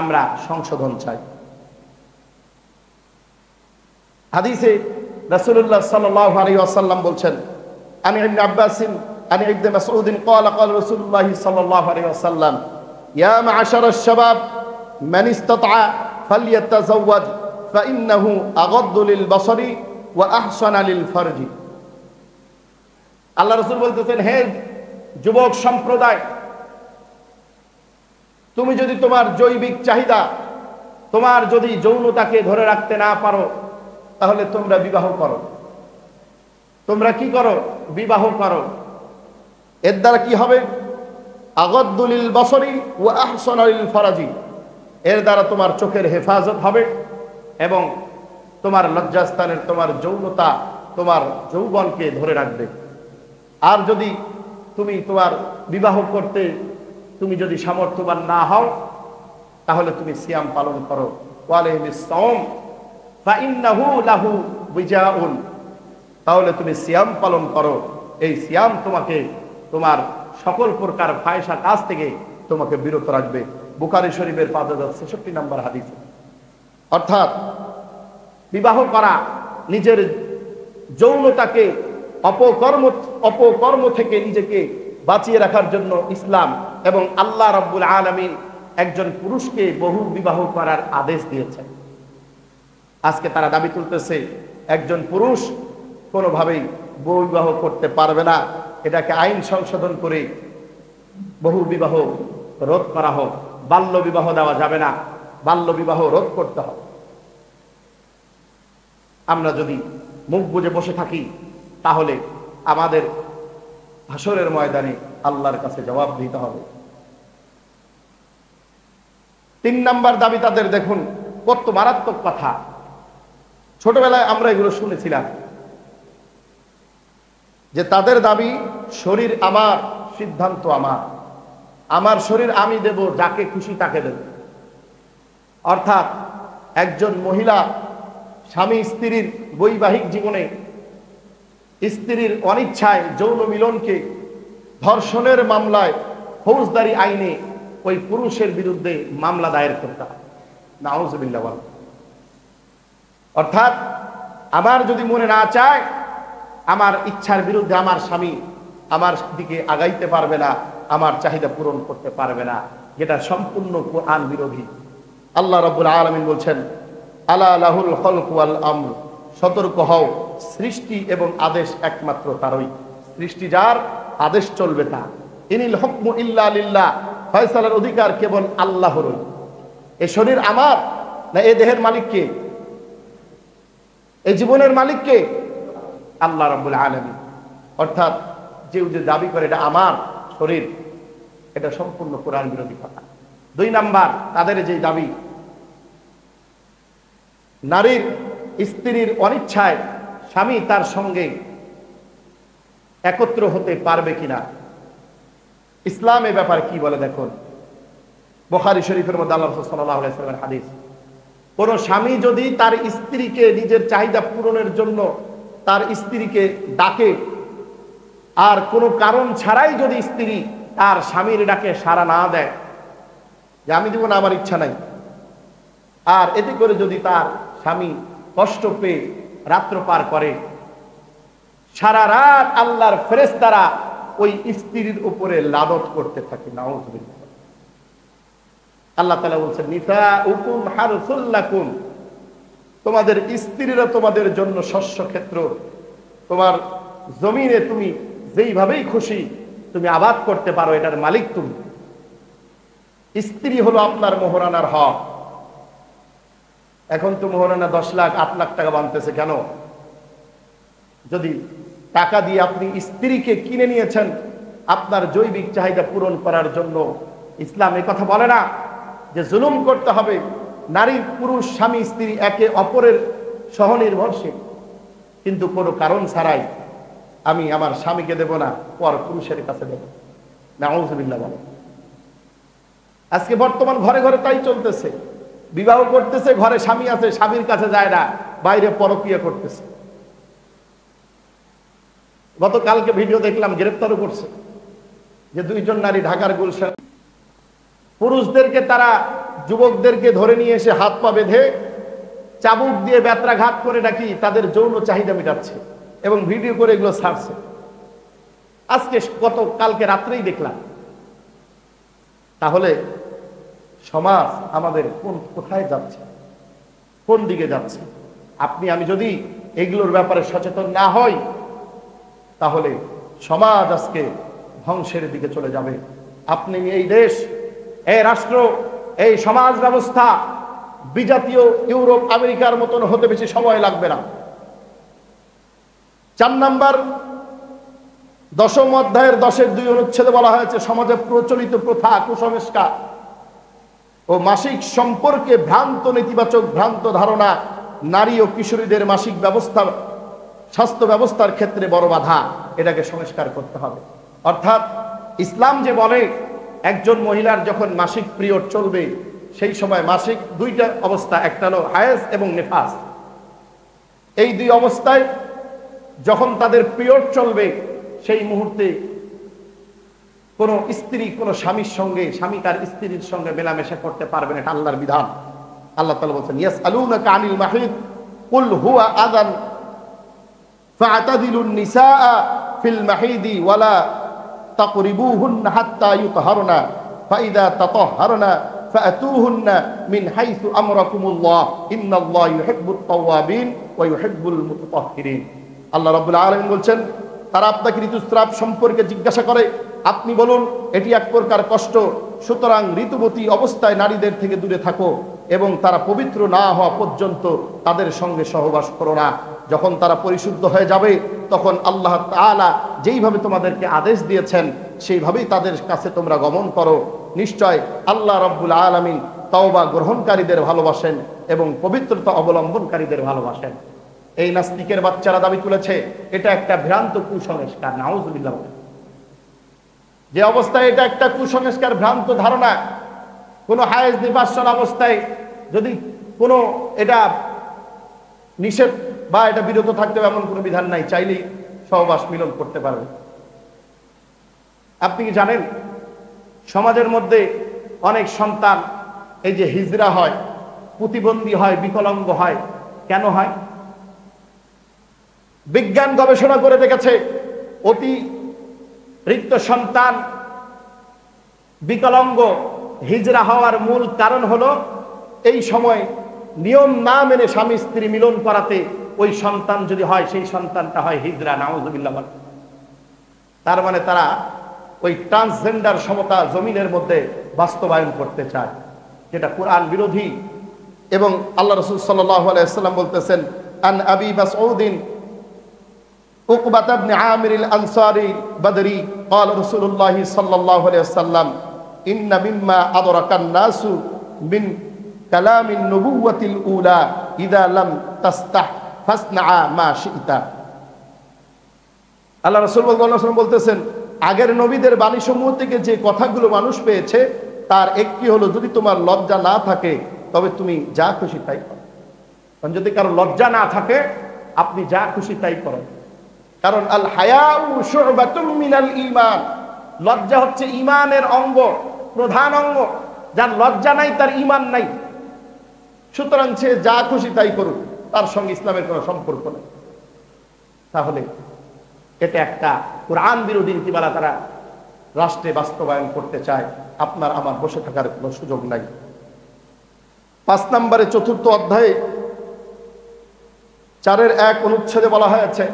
আমরা সংশোধন চাই। হাদিসে রাসূলুল্লাহ সাল্লাল্লাহু আলাইহি ওয়াসাল্লাম বলছেন, আন ইবনে আব্বাস আন ইবনে মাসউদ قال قال رسول الله صلى الله عليه وسلم يا معشر الشباب من استطاع فليتزوج فإنه أغض للبصر وأحسن للفرج। আল্লাহ রাসূল বলতেছেন, হে যুবক সম্প্রদায়, তুমি যদি তোমার জৈবিক চাহিদা, তোমার যদি যৌনতাকে ধরে রাখতে না পারো, তাহলে তোমরা বিবাহ করো। তোমরা কি করো? বিবাহ করো। এর দ্বারা কি হবে? আগাদ্দু লিল বসরি ওয়া আহসানু লিল ফারাজি, এর দ্বারা তোমার চোখের হেফাজত হবে এবং তোমার লজ্জাস্থানের তোমার যৌনতা, তোমার যৌবনকে ধরে রাখবে। আর যদি তুমি তোমার বিবাহ করতে তুমি যদি সামর্থ্যবান না হও, তাহলে তুমি সিয়াম পালন করো। ওয়ালাইহিস সাওম ফাইন্নাহু লাহু বিজাউন, তাহলে তুমি সিয়াম পালন করো। এই সিয়াম তোমাকে তোমার সকল প্রকার ফায়সা কাজ থেকে তোমাকে বিরত রাখবে। বুখারী শরীফের 5066 নম্বর হাদিস। অর্থাৎ বিবাহ করা নিজের যৌনতাকে অপকর্ম থেকে নিজেকে বাঁচিয়ে রাখার জন্য ইসলাম এবং আল্লাহ রাব্বুল আলামিন একজন পুরুষকে বহু বিবাহ করার আদেশ দিয়েছেন। আজকে তারা দাবি তুলতেছে একজন পুরুষ কোনোভাবেই বহু বিবাহ করতে পারবে না, এটাকে আইন সংশোধন করে বহু বিবাহ রোধ করা হোক, বাল্য বিবাহ দেওয়া যাবে না, বাল্য বিবাহ রোধ করতে হবে। আমরা যদি মুখ বুজে বসে থাকি তাহলে আমাদের হাসরের ময়দানে আল্লাহর কাছে জবাব দিতে হবে। 3 নাম্বার দাবি তাদের, দেখুন কত মারাত্মক কথা। ছোটবেলায় আমরা এগুলো শুনেছিলাম যে তাদের দাবি শরীর আমার, সিদ্ধান্ত আমার, আমার শরীর আমি দেব, যাকে খুশি তাকে দেব। অর্থাৎ একজন মহিলা স্বামী স্ত্রীর বৈবাহিক জীবনে স্ত্রীর অনিচ্ছায় যৌন মিলনকে ধর্ষণের মামলায় ফৌজদারি আইনে ওই পুরুষের বিরুদ্ধে মামলা দায়ের করতে হবে। নাউজুবিল্লাহ। অর্থাৎ আমার যদি মনে না চায়, আমার ইচ্ছার বিরুদ্ধে আমার স্বামী আমার দিকে আগাইতে পারবে না, আমার চাহিদা পূরণ করতে পারবে না, যেটা সম্পূর্ণ কোরআন বিরোধী। আল্লাহ রাব্বুল আলামিন বলছেন, আলা লাহুল খলকু ওয়াল আমর, সতর্ক হও, সৃষ্টি এবং আদেশ একমাত্র তারই। সৃষ্টি যার, আদেশ চলবে তার। ইনিল হুকমু ইল্লা লিল্লাহ, ফয়সালার অধিকার কেবল আল্লাহরই। এই শরীর আমার না, এই দেহের মালিক কে? এই জীবনের মালিক কে? আল্লাহ রাব্বুল আলামিন। অর্থাৎ যে দাবি করে এটা আমার শরীর, এটা সম্পূর্ণ কোরআন বিরোধী কথা। 2 নাম্বার তাদের যে দাবি, নারীর স্ত্রীর অনিচ্ছায় স্বামী তার সঙ্গে একত্র হতে পারবে কিনা, ইসলাম এ ব্যাপারে কি বলে দেখুন। বুখারী শরীফের মধ্যে আল্লাহ রাসূল সাল্লাল্লাহু আলাইহি ওয়াসাল্লামের হাদিস, কোন স্বামী যদি তার স্ত্রীকে নিজের চাহিদা পূরণের জন্য তার স্ত্রীকে ডাকে, আর কোনো কারণ ছাড়াই যদি স্ত্রী তার স্বামীর ডাকে সাড়া না দেয়, যে আমি দিব না, আমার ইচ্ছা নাই, আর এতে করে যদি তার স্বামী কষ্ট পেয়ে রাত্র পার করে, সারা রাত আল্লাহর ফেরেশতারা ওই স্ত্রীর উপরে লানত করতে থাকে। নাউজুবিল্লাহ। আল্লাহ তাআলা বলছেন, নিসাউকুম হারসুল লাকুম, তোমাদের স্ত্রীরা তোমাদের জন্য শস্য ক্ষেত্র, তোমার জমিনে তুমি যেইভাবেই খুশি তুমি আবাদ করতে পারো, এটার মালিক তুমি। স্ত্রী হলো আপনার মোহরানার হক। এখন তো মোহরানা 10 লাখ 8 লাখ টাকা বানতেছে কেন? যদি টাকা দিয়ে আপনি স্ত্রীকে কিনে নিয়েছেন আপনার জৈবিক চাহিদা পূরণ করার জন্য, ইসলাম এই কথা বলে না যে জুলুম করতে হবে। নারী পুরুষ স্বামী স্ত্রী একে অপরের সহনির্ভরশীল, কিন্তু কোনো কারণ ছাড়াই আমি আমার স্বামীকে দেব না, পর পুরুষের কাছে দেব। নাউজুবিল্লাহ বলে। আজকে বর্তমান ঘরে ঘরে তাই চলতেছে। বিবাহ করতেছে, ঘরে স্বামী আছে, স্বামীর কাছে যায় না, বাইরে পরকীয়া করতেছে। গতকালকে ভিডিও দেখলাম, গ্রেফতারও করছে যে 2 জন নারী ঢাকার গুলশান, পুরুষদেরকে তারা যুবকদেরকে ধরে নিয়ে এসে হাত পা বেঁধে চাবুক দিয়ে ব্যত্রাঘাত করে নাকি তাদের যৌন চাহিদা মেটাচ্ছে এবং ভিডিও করে এগুলো ছাড়ছে। আজকে কালকে রাত্রেই দেখলাম। তাহলে সমাজ আমাদের কোথায় যাচ্ছে, কোন দিকে যাচ্ছে? আপনি আমি যদি এগুলোর ব্যাপারে সচেতন না হই, তাহলে সমাজ আজকে ধ্বংসের দিকে চলে যাবে। আপনি এই দেশ, এই রাষ্ট্র, এই সমাজ ব্যবস্থা বিজাতীয় ইউরোপ আমেরিকার মতন হতে বেশি সময় লাগবে না। 4 নাম্বার 10ম অধ্যায়ের 10-এর 2 অনুচ্ছেদে বলা হয়েছে, সমাজে প্রচলিত প্রথা, কুসংস্কার ও মাসিক সম্পর্কে ভ্রান্ত নেতিবাচক ভ্রান্ত ধারণা নারী ও কিশোরীদের মাসিক ব্যবস্থা, স্বাস্থ্য ব্যবস্থার ক্ষেত্রে বড় বাধা। এটাকে সংস্কার করতে হবে। অর্থাৎ ইসলাম যে বলে একজন মহিলার যখন মাসিক পিরিয়ড চলবে, সেই সময় মাসিক 2টা অবস্থা, একটা হলো হায়েজ এবং নিফাস। এই 2 অবস্থায় যখন তাদের পিরিয়ড চলবে, সেই মুহূর্তে কোন স্ত্রী কোন স্বামীর সঙ্গে, স্বামী তার স্ত্রীর সঙ্গে মেলামেশা করতে পারবে না, এটা আল্লাহর বিধান। আল্লাহ তাআলা বলেছেন ইয়াসআলুনাকা আনিল মাহিদ কুল হুয়া আযান ফা'তাদিলুন নিসাআ ফিল মাহিদি ওয়ালা তাকরিবুহুন্না হাত্তা ইউতহারনা ফাইদা তাতাহহারনা ফাআতুহুন্না মিন হাইসু আমরাকুমুল্লাহ ইন্নাল্লাহা ইউহিব্বুত তাওয়াবিন ওয়া ইউহিব্বুল মুতাতাহহিরিন। আল্লাহ রাব্বুল আলামিন বলছেন, তারা আপনাকে ঋতুস্রাব সম্পর্কে জিজ্ঞাসা করে, আপনি বলুন এটি এক প্রকার কষ্ট, সুতরাং ঋতুবতী অবস্থায় নারীদের থেকে দূরে থাকো এবং তারা পবিত্র না হওয়া পর্যন্ত তাদের সঙ্গে সহবাস করো না। যখন তারা পরিশুদ্ধ হয়ে যাবে তখন আল্লাহ তাআলা যেইভাবে তোমাদেরকে আদেশ দিয়েছেন সেইভাবেই তাদের কাছে তোমরা গমন করো। নিশ্চয় আল্লাহ রাব্বুল আলামিন তওবা গ্রহণকারীদের ভালোবাসেন এবং পবিত্রতা অবলম্বনকারীদের ভালোবাসেন। এই নাস্তিকের বাচ্চারা দাবি তুলেছে এটা একটা ভ্রান্ত কুসংস্কার। নাউযুবিল্লাহ। যে অবস্থায় এটা একটা কুসংস্কার, ভ্রান্ত ধারণা, কোন হায়েজ নির্বাসন অবস্থায় যদি কোনো এটা নিষেধ বা এটা বিরত থাকতে হবে এমন কোনো বিধান নাই, চাইলেই সহবাস মিলন করতে পারবে। আপনি কি জানেন সমাজের মধ্যে অনেক সন্তান এই যে হিজড়া হয়, প্রতিবন্ধী হয়, বিকলাঙ্গ হয়, কেন হয়? বিজ্ঞান গবেষণা করে দেখেছে অতিরিক্ত সন্তান বিকলাঙ্গ হিজড়া হওয়ার মূল কারণ হলো এই সময় নিয়ম না মেনে স্বামী স্ত্রী মিলন করাতে ওই সন্তান যদি হয় সেই সন্তানটা হয় হিজড়া। নাউযুবিল্লাহ। তার মানে তারা ওই ট্রান্সজেন্ডার সমতা জমিনের মধ্যে বাস্তবায়ন করতে চায়, যেটা কোরআন বিরোধী। এবং আল্লাহ রাসূল সাল্লাল্লাহু আলাইহি ওয়াসাল্লাম বলতেছেন, আন আবি মাসউদিন উকবাত ইবনে আমির আল আনসারী বদরি قال رسول الله صلى الله عليه وسلم ان مما ادرك الناس من كلام النبوة الاولى اذا لم تستح فاصنع ما شئت। আল্লাহ রাসূল সাল্লাল্লাহু আলাইহি ওয়াসাল্লাম বলতেছেন, আগের নবীদের বাণীসমূহ থেকে যে কথাগুলো মানুষ পেয়েছে তার একটি হলো, যদি তোমার লজ্জা না থাকে তবে তুমি যা খুশি তাই করো। কারণ যদি কারো লজ্জা না থাকে আপনি যা খুশি তাই করেন। কারণ আল হায়াউ শু'বাতুম মিনাল ঈমান, লজ্জা হচ্ছে ঈমানের অঙ্গ, প্রধান অঙ্গ। যার লজ্জা নাই তার ঈমান নাই। সুতরাং সে যা খুশি তাই করুক, তার সঙ্গে ইসলামের কোনো সম্পর্ক নেই। তাহলে এটা একটা কোরআন বিরোধী নীতিমালা তারা রাষ্ট্রে বাস্তবায়ন করতে চায়। আপনার আমার বসে থাকার কোনো সুযোগ নাই। 5 নম্বরে 4th অধ্যায়ে 4-1 অনুচ্ছেদে বলা হয়েছে,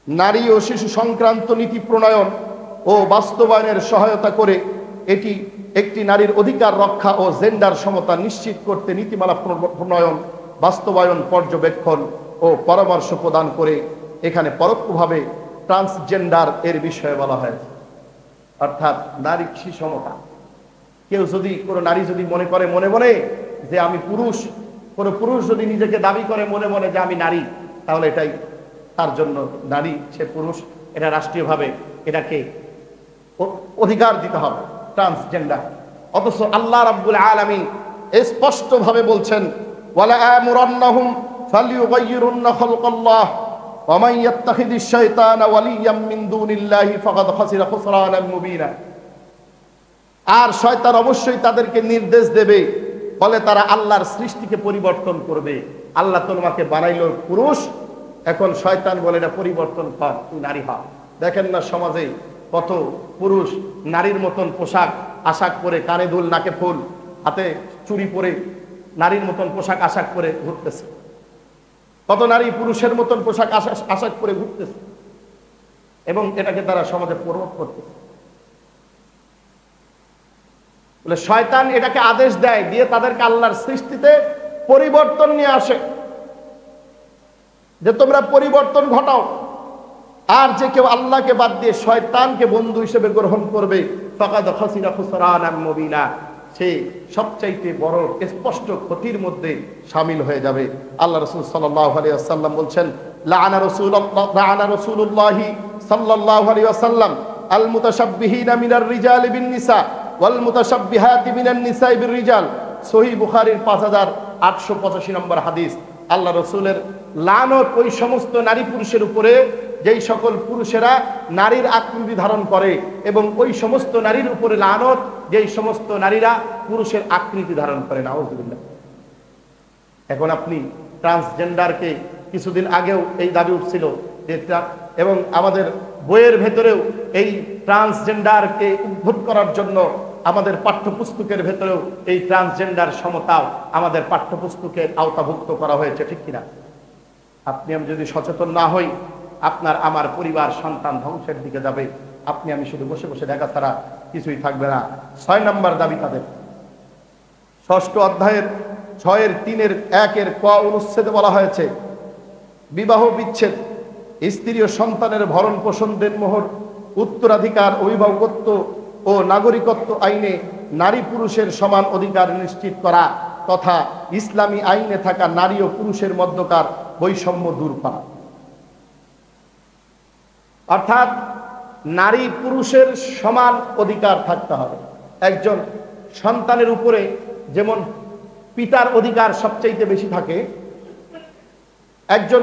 নারী ও শিশু সংক্রান্ত নীতি প্রণয়ন ও বাস্তবায়নের সহায়তা করে এটি একটি নারীর অধিকার রক্ষা ও জেন্ডার সমতা নিশ্চিত করতে নীতিমালা প্রণয়ন, বাস্তবায়ন, পর্যবেক্ষণ ও পরামর্শ প্রদান করে। এখানে পরোক্ষভাবে ট্রান্সজেন্ডার এর বিষয়ে বলা হয়েছে, অর্থাৎ নারী শিশু সমতা। কেউ যদি, কোনো নারী যদি মনে করে মনে মনে যে আমি পুরুষ, কোনো পুরুষ যদি নিজেকে দাবি করে মনে মনে যে আমি নারী, তাহলে এটাই তার জন্য নারী, সে পুরুষ, এটা রাষ্ট্রীয়ভাবে এটাকে অধিকার দিতে হবে, ট্রান্সজেন্ডার। অথচ আল্লাহ রাব্বুল আলামিন স্পষ্টভাবে বলছেন, ওয়ালা আমুরান্নাহুম ফালিয়ুগাইয়িরুন্না খালকাল্লাহ ওয়া মান ইয়াত্তাখিযিশ শাইতানা ওয়ালিয়্যাম মিন দুনিল্লাহি ফাকাদ খাসিরা খুসরানাম মুবিনা। আর শয়তান অবশ্যই তাদেরকে নির্দেশ দেবে, বলে তারা আল্লাহর সৃষ্টিকে পরিবর্তন করবে। আল্লাহ তোমাকে বানাইলো পুরুষ, এখন শয়তান বলে এটা পরিবর্তন কর, তুই নারী হ। দেখেন না সমাজে কত পুরুষ নারীর মতন পোশাক আশাক পরে, কানে দুল, নাকে ফুল, হাতে চুড়ি পরে নারীর মতন পোশাক আশাক পরে ঘুরতেছে। কত নারী পুরুষের মতন পোশাক আশাক পরে ঘুরতেছে এবং এটাকে তারা সমাজে প্রমোট করতেছে। বলে শয়তান এটাকে আদেশ দেয়, দিয়ে তাদেরকে আল্লাহর সৃষ্টিতে পরিবর্তন নিয়ে আসে, যে তোমরা পরিবর্তন ঘটাও। আর যে কেউ আল্লাহকে বাদ দিয়ে শয়তানকে বন্ধু হিসেবে গ্রহণ করবে, ফাকাদ খাসিরা খুসরানাম মুবিনা, সে সবচাইতে বড় স্পষ্ট ক্ষতির মধ্যে শামিল হয়ে যাবে। আল্লাহ রাসূল সাল্লাল্লাহু আলাইহি ওয়াসাল্লাম বলছেন, লাআনা রাসূলুল্লাহি সাল্লাল্লাহু আলাইহি ওয়াসাল্লাম আল মুতাশাব্বিহিনা মিনার রিজালি বিন নিসা ওয়াল মুতাশাব্বিহাতি মিনান নিসাই বির রিজাল। সহিহ বুখারীর 5885 নম্বর হাদিস। আল্লাহ রাসূলের লানত ওই সমস্ত নারী পুরুষের উপরে যেই সকল পুরুষেরা নারীর আকৃতি ধারণ করে, এবং ওই সমস্ত নারীর উপরে লানত যেই সমস্ত নারীরা পুরুষের আকৃতি ধারণ করে। নাউযুবিল্লাহ। এখন আপনি ট্রান্সজেন্ডারকে, কিছুদিন আগেও এই দাবি উঠছিল এবং আমাদের বইয়ের ভেতরেও এই ট্রান্সজেন্ডারকে উদ্ভুত করার জন্য আমাদের পাঠ্যপুস্তকের ভেতরেও এই ট্রান্সজেন্ডার সমতাও আমাদের পাঠ্যপুস্তকের আওতাভুক্ত করা হয়েছে, ঠিক কিনা? আপনি আমি যদি সচেতন না হই, আপনার আমার পরিবার সন্তান ধ্বংসের দিকে যাবে। আপনি আমি শুধু বসে বসে দেখা ছাড়া কিছুই থাকবে না। 6 নম্বর দাবি তাদের, 6ষ্ঠ অধ্যায়ের 6-3-1 ক অনুচ্ছেদে বলা হয়েছে, বিবাহ বিচ্ছেদ, স্ত্রী ও সন্তানের ভরণ পোষণ, দেনমোহর, উত্তরাধিকার, অভিভাবকত্ব ও নাগরিকত্ব আইনে নারী পুরুষের সমান অধিকার নিশ্চিত করা তথা ইসলামী আইনে থাকা নারী ও পুরুষের মধ্যকার বৈষম্য দূর করা। অর্থাৎ নারী পুরুষের সমান অধিকার থাকতে হবে। একজন সন্তানের উপরে যেমন পিতার অধিকার সবচাইতে বেশি থাকে, একজন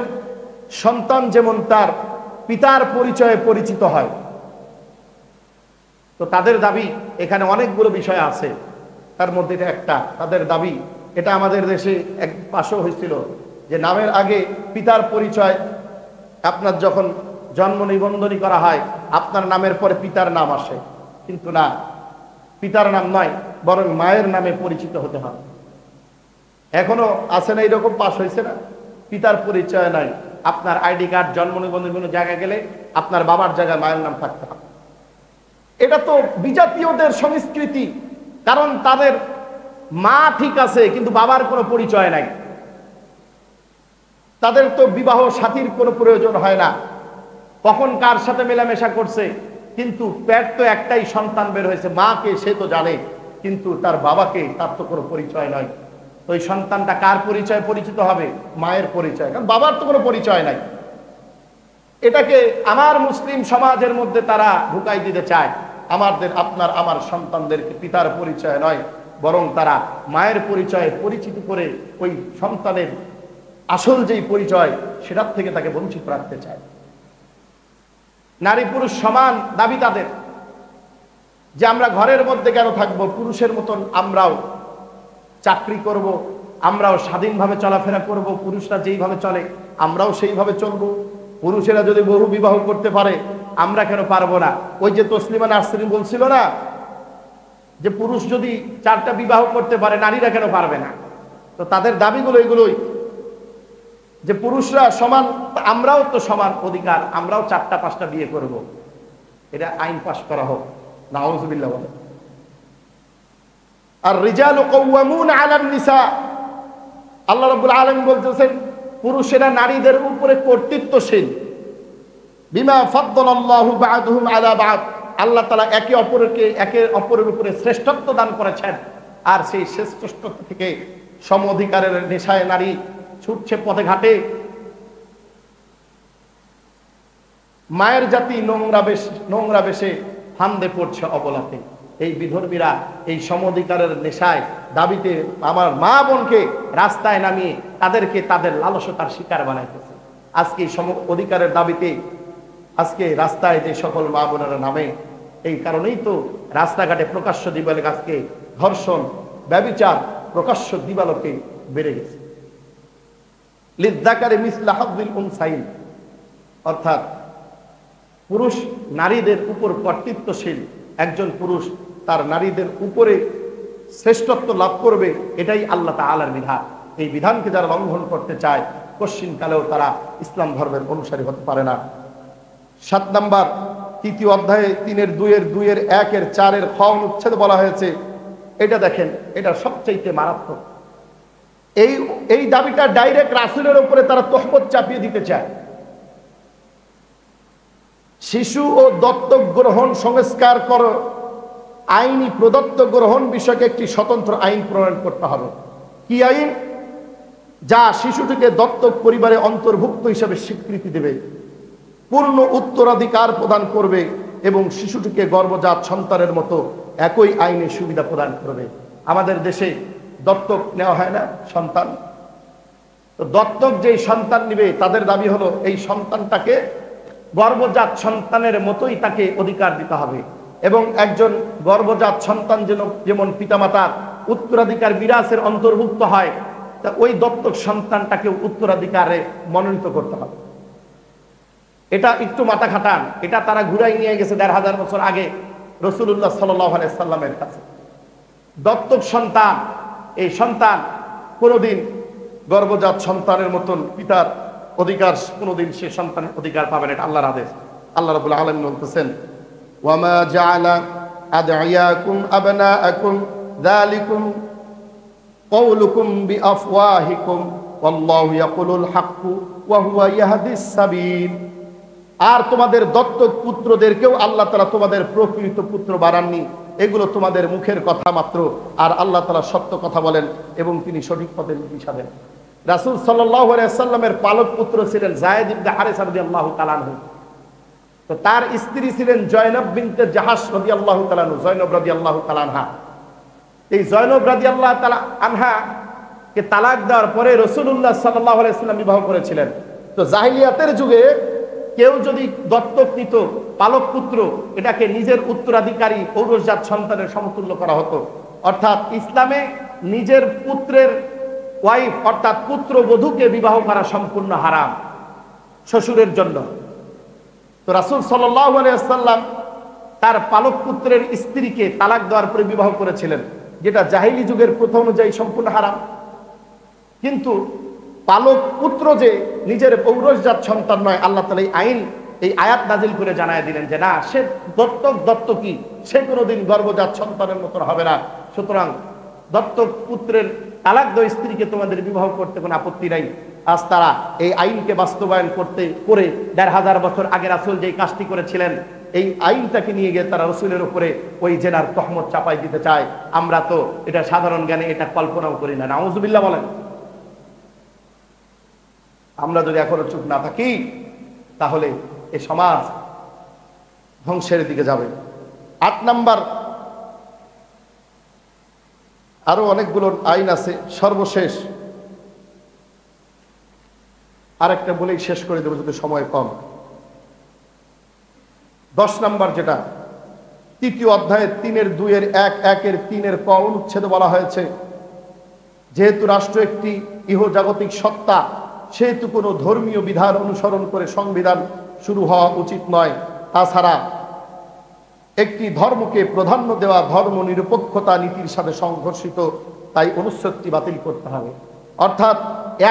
সন্তান যেমন তার পিতার পরিচয়ে পরিচিত হয়। তো তাদের দাবি এখানে অনেকগুলো বিষয় আছে, তার মধ্যে এটা একটা। তাদের দাবি, এটা আমাদের দেশে এক পাশও হয়েছিল, যে নামের আগে পিতার পরিচয়, আপনার যখন জন্ম নিবন্ধনী করা হয় আপনার নামের পরে পিতার নাম আসে, কিন্তু না, পিতার নাম নয়, বরং মায়ের নামে পরিচিত হতে হয়। এখনো আছে না এরকম, পাশ হয়েছে না? পিতার পরিচয় নাই, আপনার আইডি কার্ড, জন্ম নিবন্ধন কোনো জায়গায় গেলে আপনার বাবার জায়গায় মায়ের নাম থাকতে হবে। এটা তো বিজাতীয়দের সংস্কৃতি, কারণ তাদের মা ঠিক আছে কিন্তু বাবার কোনো পরিচয় নাই। তাদের তো বিবাহ সাথীর কোনো প্রয়োজন হয় না, কখন কার সাথে মেলামেশা করছে, কিন্তু পেট তো একটাই সন্তান বের হয়েছে, মাকে সে তো জানে, কিন্তু তার বাবাকে তার তো কোনো পরিচয় নয়। তো এই সন্তানটা কার পরিচয় পরিচিত হবে? মায়ের পরিচয়, কারণ বাবার তো কোনো পরিচয় নাই। এটাকে আমার মুসলিম সমাজের মধ্যে তারা ঢুকাই দিতে চায়। আপনার আমার সন্তানদেরকে পিতার পরিচয় নয়, বরং তারা মায়ের পরিচয়ে পরিচিত করে ওই সন্তানের আসল যেই পরিচয় সেটার থেকে তাকে বঞ্চিত রাখতে চায়। নারী পুরুষ সমান দাবি তাদের, যে আমরা ঘরের মধ্যে কেন থাকবো, পুরুষের মতন আমরাও চাকরি করব, আমরাও স্বাধীনভাবে চলাফেরা করব, পুরুষরা যেইভাবে চলে আমরাও সেইভাবে চলবো। পুরুষেরা যদি বহু বিবাহ করতে পারে আমরা কেন পারবো না? ওই যে তসলিমা নাসরিন বলছিল না, যে পুরুষ যদি 4টা বিবাহ করতে পারে নারীরা কেন পারবে না? তো তাদের দাবিগুলো এগুলোই, যে পুরুষরা সমান, আমরাও তো সমান অধিকার, আমরাও 4টা-5টা বিয়ে করব। এটা আইন পাশ করা হোক। নাউযুবিল্লাহ। বলে আর রিজালু কাওয়ামুন আলান নিসা, আল্লাহ রাব্বুল আলামিন বলতেছেন পুরুষেরা নারীদের উপরে কর্তৃত্বশীল। বিমা ফাদ্দালাল্লাহু বা'দুহুম আলা বা'দ, আল্লাহ তাআলা একে অপরের উপরে শ্রেষ্ঠত্ব দান করেছেন, আর সেই শ্রেষ্ঠত্ব থেকে সম অধিকারের নেশায় নারী ছুটছে পথে ঘাটে। মায়ের জাতি নোংরা বেশে ফান্দে পড়ছে অবলাতে। এই বিধর্মীরা এই সম অধিকারের নেশায় দাবিতে আমার মা বোনকে রাস্তায় নামিয়ে তাদেরকে তাদের লালসতার শিকার বানাইতেছে। আজকে সম অধিকারের দাবিতে আজকে রাস্তায় যে সকল মা বোনেরা নামে, এই কারণেই তো রাস্তাঘাটে প্রকাশ্য দিবালোকে আজকে ধর্ষণ, ব্যভিচার প্রকাশ্য দিবালোকে বেড়ে গেছে। লিযযাকারি মিসলু হাযযিল উনসাইন, অর্থাৎ পুরুষ নারীদের উপর কর্তৃত্বশীল। একজন পুরুষ তার নারীদের উপরে শ্রেষ্ঠত্ব লাভ করবে, এটাই আল্লাহ তাআলার বিধান। এই বিধানকে যারা লঙ্ঘন করতে চায় কোশ্চিনকালেও তারা ইসলাম ধর্মের অনুসারী হতে পারে না। 7 নম্বর 3য় অধ্যায়ে 3-2-1-4 খ অনুচ্ছেদ বলা হয়েছে। এটা দেখেন, এটা সবচাইতে মারাত্মক। এই দাবিটা ডাইরেক্ট রাসূলের উপরে তারা তহমত চাপিয়ে দিতে চায়। শিশু ও দত্তক গ্রহণ সংস্কার করো, আইনি প্রদত্ত গ্রহণ বিষয়কে একটি স্বতন্ত্র আইন প্রণয়ন করতে হবে। কি আইন? যা শিশুটিকে দত্তক পরিবারে অন্তর্ভুক্ত হিসেবে স্বীকৃতি দেবে, পূর্ণ উত্তরাধিকার প্রদান করবে এবং শিশুটিকে গর্ভজাত সন্তানের মতো একই আইনে সুবিধা প্রদান করবে। আমাদের দেশে দত্তক নেওয়া হয় না সন্তান, তো দত্তক যেই সন্তান নিবে তাদের দাবি হলো এই সন্তানটাকে গর্ভজাত সন্তানের মতোই তাকে অধিকার দিতে হবে। এবং একজন গর্ভজাত সন্তান যেমন পিতামাতার উত্তরাধিকার বিরাসের অন্তর্ভুক্ত হয়, তা ওই দত্তক সন্তানটাকে উত্তরাধিকারে মনোনীত করতে হবে। এটা একটু মাথা খাটান, এটা তারা ঘুরাই নিয়ে গেছে ১৫০০ বছর আগে রাসূলুল্লাহ সাল্লাল্লাহু আলাইহি সাল্লামের কাছে। দত্তক সন্তান, এই সন্তান কোনোদিন গর্ভজাত সন্তানের মতন পিতার অধিকার কোনোদিন সে সন্তানের অধিকার পাবেন, এটা আল্লাহর আদেশ। আল্লাহ রাব্বুল আলামিন বলতেছেন, ওয়ামা জাআলা আদঈয়াকুম আবনাআকুম যালিকুম কওলুকুম বিআফওয়াহিকুম ওয়াল্লাহু ইয়াকুলুল হাক্কু ওয়া হুয়া ইয়াহদিস সাবিল। আর তোমাদের দত্তক পুত্রদেরকেও আল্লাহ তাআলা তোমাদের প্রকৃত পুত্র বানাননি, এগুলো তোমাদের মুখের কথা মাত্র, আর আল্লাহ তাআলা সত্য কথা বলেন এবং তিনি সঠিক পথে দিশা দেন। রাসূল সাল্লাল্লাহু আলাইহি ওয়াসাল্লামের পালক পুত্র ছিলেন যায়েদ ইবনে হারিসা রাদিয়াল্লাহু তাআলা আনহু। তো তার স্ত্রী ছিলেন জয়নব বিনতে জাহাশ রাদিয়াল্লাহু তাআলা আনহু, জয়নব রাদিয়াল্লাহু তাআলা আনহা। এই জয়নব রাদিয়াল্লাহু তাআলা আনহা কে তালাক দেওয়ার পরে রাসূলুল্লাহ সাল্লাল্লাহু আলাইহি ওয়াসাল্লাম বিবাহ করেছিলেন। তো জাহিলিয়াতের যুগে কেউ যদি দত্তক নিত পালক পুত্র, এটাকে নিজের উত্তরাধিকারী ঔরসজাত সন্তানের সমতুল্য করা হতো। অর্থাৎ ইসলামে নিজের পুত্রের ওয়াইফ অর্থাৎ পুত্রবধূকে বিবাহ করা সম্পূর্ণ হারাম শ্বশুরের জন্য। তো রাসূল সাল্লাল্লাহু আলাইহি ওয়াসাল্লাম তার পালক পুত্রের স্ত্রীকে তালাক দেওয়ার পরে বিবাহ করেছিলেন, যেটা জাহিলি যুগের প্রথা অনুযায়ী সম্পূর্ণ হারাম। কিন্তু পালক পুত্র যে নিজের ঔরসজাত সন্তান নয়, আল্লাহ তাআলা এই আয়াত নাজিল করে জানায় দিলেন যে না, সে দত্তকই, সে কোনোদিন গর্ভজাত সন্তানের মতো হবে না। সুতরাং দত্তক পুত্রের তালাক দেওয়া স্ত্রীকে তোমাদের বিবাহ করতে কোনো আপত্তি নাই। আজ তারা এই আইনকে বাস্তবায়ন করে ১৫০০ বছর আগে রাসূল যেই কাজটি করেছিলেন, এই আইনটাকে নিয়ে গিয়ে তারা রাসূলের উপরে ওই জেনার তহমত চাপাই দিতে চায়। আমরা তো এটা সাধারণ জ্ঞানে এটা কল্পনাও করি না। নাউযুবিল্লাহ বলেন। আমরা যদি এখনো চুপ না থাকি তাহলে এই সমাজ ধ্বংসের দিকে যাবে। ৮ নাম্বার, আরো অনেকগুলো আইন আছে, সর্বশেষ আরেকটা বলেই শেষ করে দেবো যদি সময় কম। ১০ নাম্বার, যেটা ৩য় অধ্যায়ের ৩-২-১-১-৩ ক অনুচ্ছেদে বলা হয়েছে, যেহেতু রাষ্ট্র একটি ইহজাগতিক সত্তা, সেহেতু কোনো ধর্মীয় বিধান অনুসরণ করে সংবিধান শুরু হওয়া উচিত নয়। তাছাড়া একটি ধর্মকে প্রাধান্য দেওয়া ধর্ম নিরপেক্ষতা নীতির সাথে সংঘর্ষিত, তাই অনুচ্ছেদটি বাতিল করতে হবে। অর্থাৎ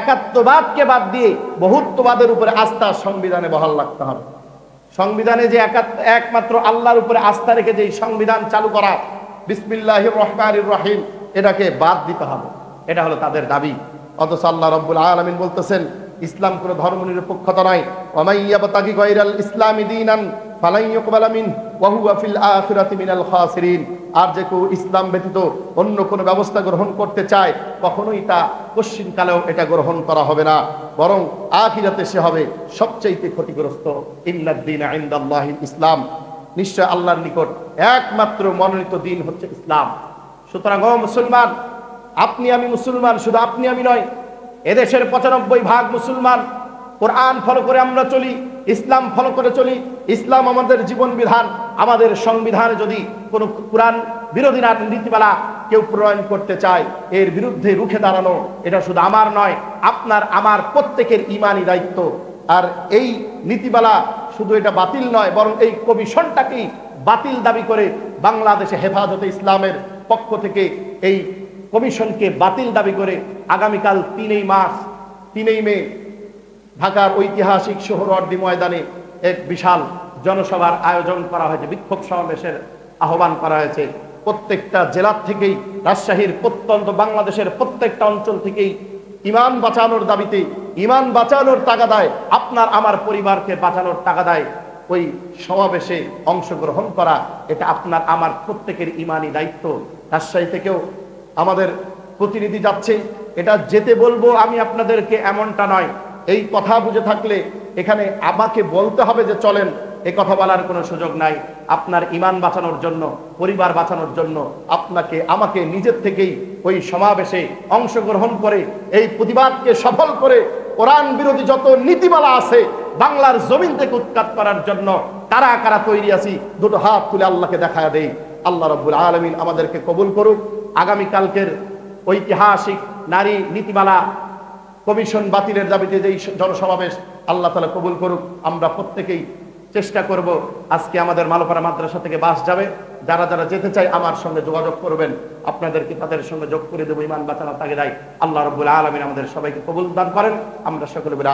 একাত্মবাদকে বাদ দিয়ে বহুত্ববাদের উপরে আস্থা সংবিধানে বহাল রাখতে হবে। সংবিধানে যে একমাত্র আল্লাহর উপরে আস্থা রেখে যে সংবিধান চালু করা, বিসমিল্লাহির রহমানির রহিম, এটাকে বাদ দিতে হবে, এটা হলো তাদের দাবি। অথচ আল্লাহ রাব্বুল আলামিন বলতেছেন, ইসলাম কোনো ধর্ম নিরপেক্ষতা নয়। ওয়া ইয়াবতাগি গায়রাল ইসলামি দীনান ফালান ইউকবালা মিনহু ওয়া হুয়া ফিল আখিরাতি মিনাল খাসিরিন। আর যে কেউ ইসলাম ব্যতীত অন্য কোনো ব্যবস্থা গ্রহণ করতে চায়, কখনোই তা পশ্চিমকালেও এটা গ্রহণ করা হবে না, বরং আখিরাতে সে হবে সবচেয়ে ক্ষতিগ্রস্ত। ইন্নাদ দীনা ইনদাল্লাহিল ইসলাম, নিশ্চয় আল্লাহর নিকট একমাত্র মনোনীত দিন হচ্ছে ইসলাম। সুতরাং ও মুসলমান, আপনি আমি মুসলমান, শুধু আপনি আমি নয়, এদেশের ৯৫% মুসলমান। কোরআন ফলো করে আমরা চলি, ইসলাম ফলো করে চলি। ইসলাম আমাদের জীবন বিধান। আমাদের সংবিধানে যদি কোনো কোরআন বিরোধী নীতিমালা কেউ প্রণয়ন করতে চায়, এর বিরুদ্ধে রুখে দাঁড়ানো এটা শুধু আমার নয়, আপনার আমার প্রত্যেকের ঈমানি দায়িত্ব। আর এই নীতিমালা শুধু এটা বাতিল নয়, বরং এই কমিশনটাকেই বাতিল দাবি করে বাংলাদেশে হেফাজতে ইসলামের পক্ষ থেকে এই কমিশনকে বাতিল দাবি করে আগামীকাল ৩ মে ঢাকার ঐতিহাসিক সোহরাওয়ার্দী ময়দানে এক বিশাল জনসভার আয়োজন করা হয়েছে, বিক্ষোভ সমাবেশের আহ্বান করা হয়েছে। প্রত্যেকটা জেলার থেকেই, রাজশাহীর প্রত্যন্ত বাংলাদেশের প্রত্যেকটা অঞ্চল থেকেই ঈমান বাঁচানোর দাবিতে, ঈমান বাঁচানোর তাগাদায়, আপনার আমার পরিবারকে বাঁচানোর তাগাদায় ওই সমাবেশে অংশগ্রহণ করা, এটা আপনার আমার প্রত্যেকের ঈমানি দায়িত্ব। রাজশাহী থেকেও আমাদের প্রতিনিধি যাচ্ছে, এটা যেতে বলবো আমি আপনাদেরকে এমনটা নয়। এই কথা বুঝে থাকলে এখানে আমাকে বলতে হবে যে চলেন, এই কথা বলার কোনো সুযোগ নাই। আপনার ঈমান বাঁচানোর জন্য, পরিবার বাঁচানোর জন্য আপনাকে আমাকে নিজের থেকেই ওই সমাবেশে অংশগ্রহণ করে এই প্রতিবাদকে সফল করে কোরআন বিরোধী যত নীতিমালা আছে বাংলার জমিন থেকে উৎখাত করার জন্য কারা কারা তৈরি আছি দুটো হাত তুলে আল্লাহকে দেখায় দেই। আল্লাহ রাব্বুল আলামিন আমাদেরকে কবুল করুক। আগামী কালকের ঐতিহাসিক নারী নীতিমালা কমিশন বাতিলের দাবিতে যেই জনসমাবেশ আল্লাহ তাআলা কবুল করুক। আমরা প্রত্যেকেই চেষ্টা করব। আজকে আমাদের মালোপাড়া মাদ্রাসা থেকে বাস যাবে, যারা যারা যেতে চায় আমার সঙ্গে যোগাযোগ করবেন, আপনাদেরকে তাদের সঙ্গে যোগ করে দেবো ইমান বাঁচানোর তাগিদায়। আল্লাহ রাব্বুল আলামিন আমাদের সবাইকে কবুল দান করেন। আমরা সকলে বলি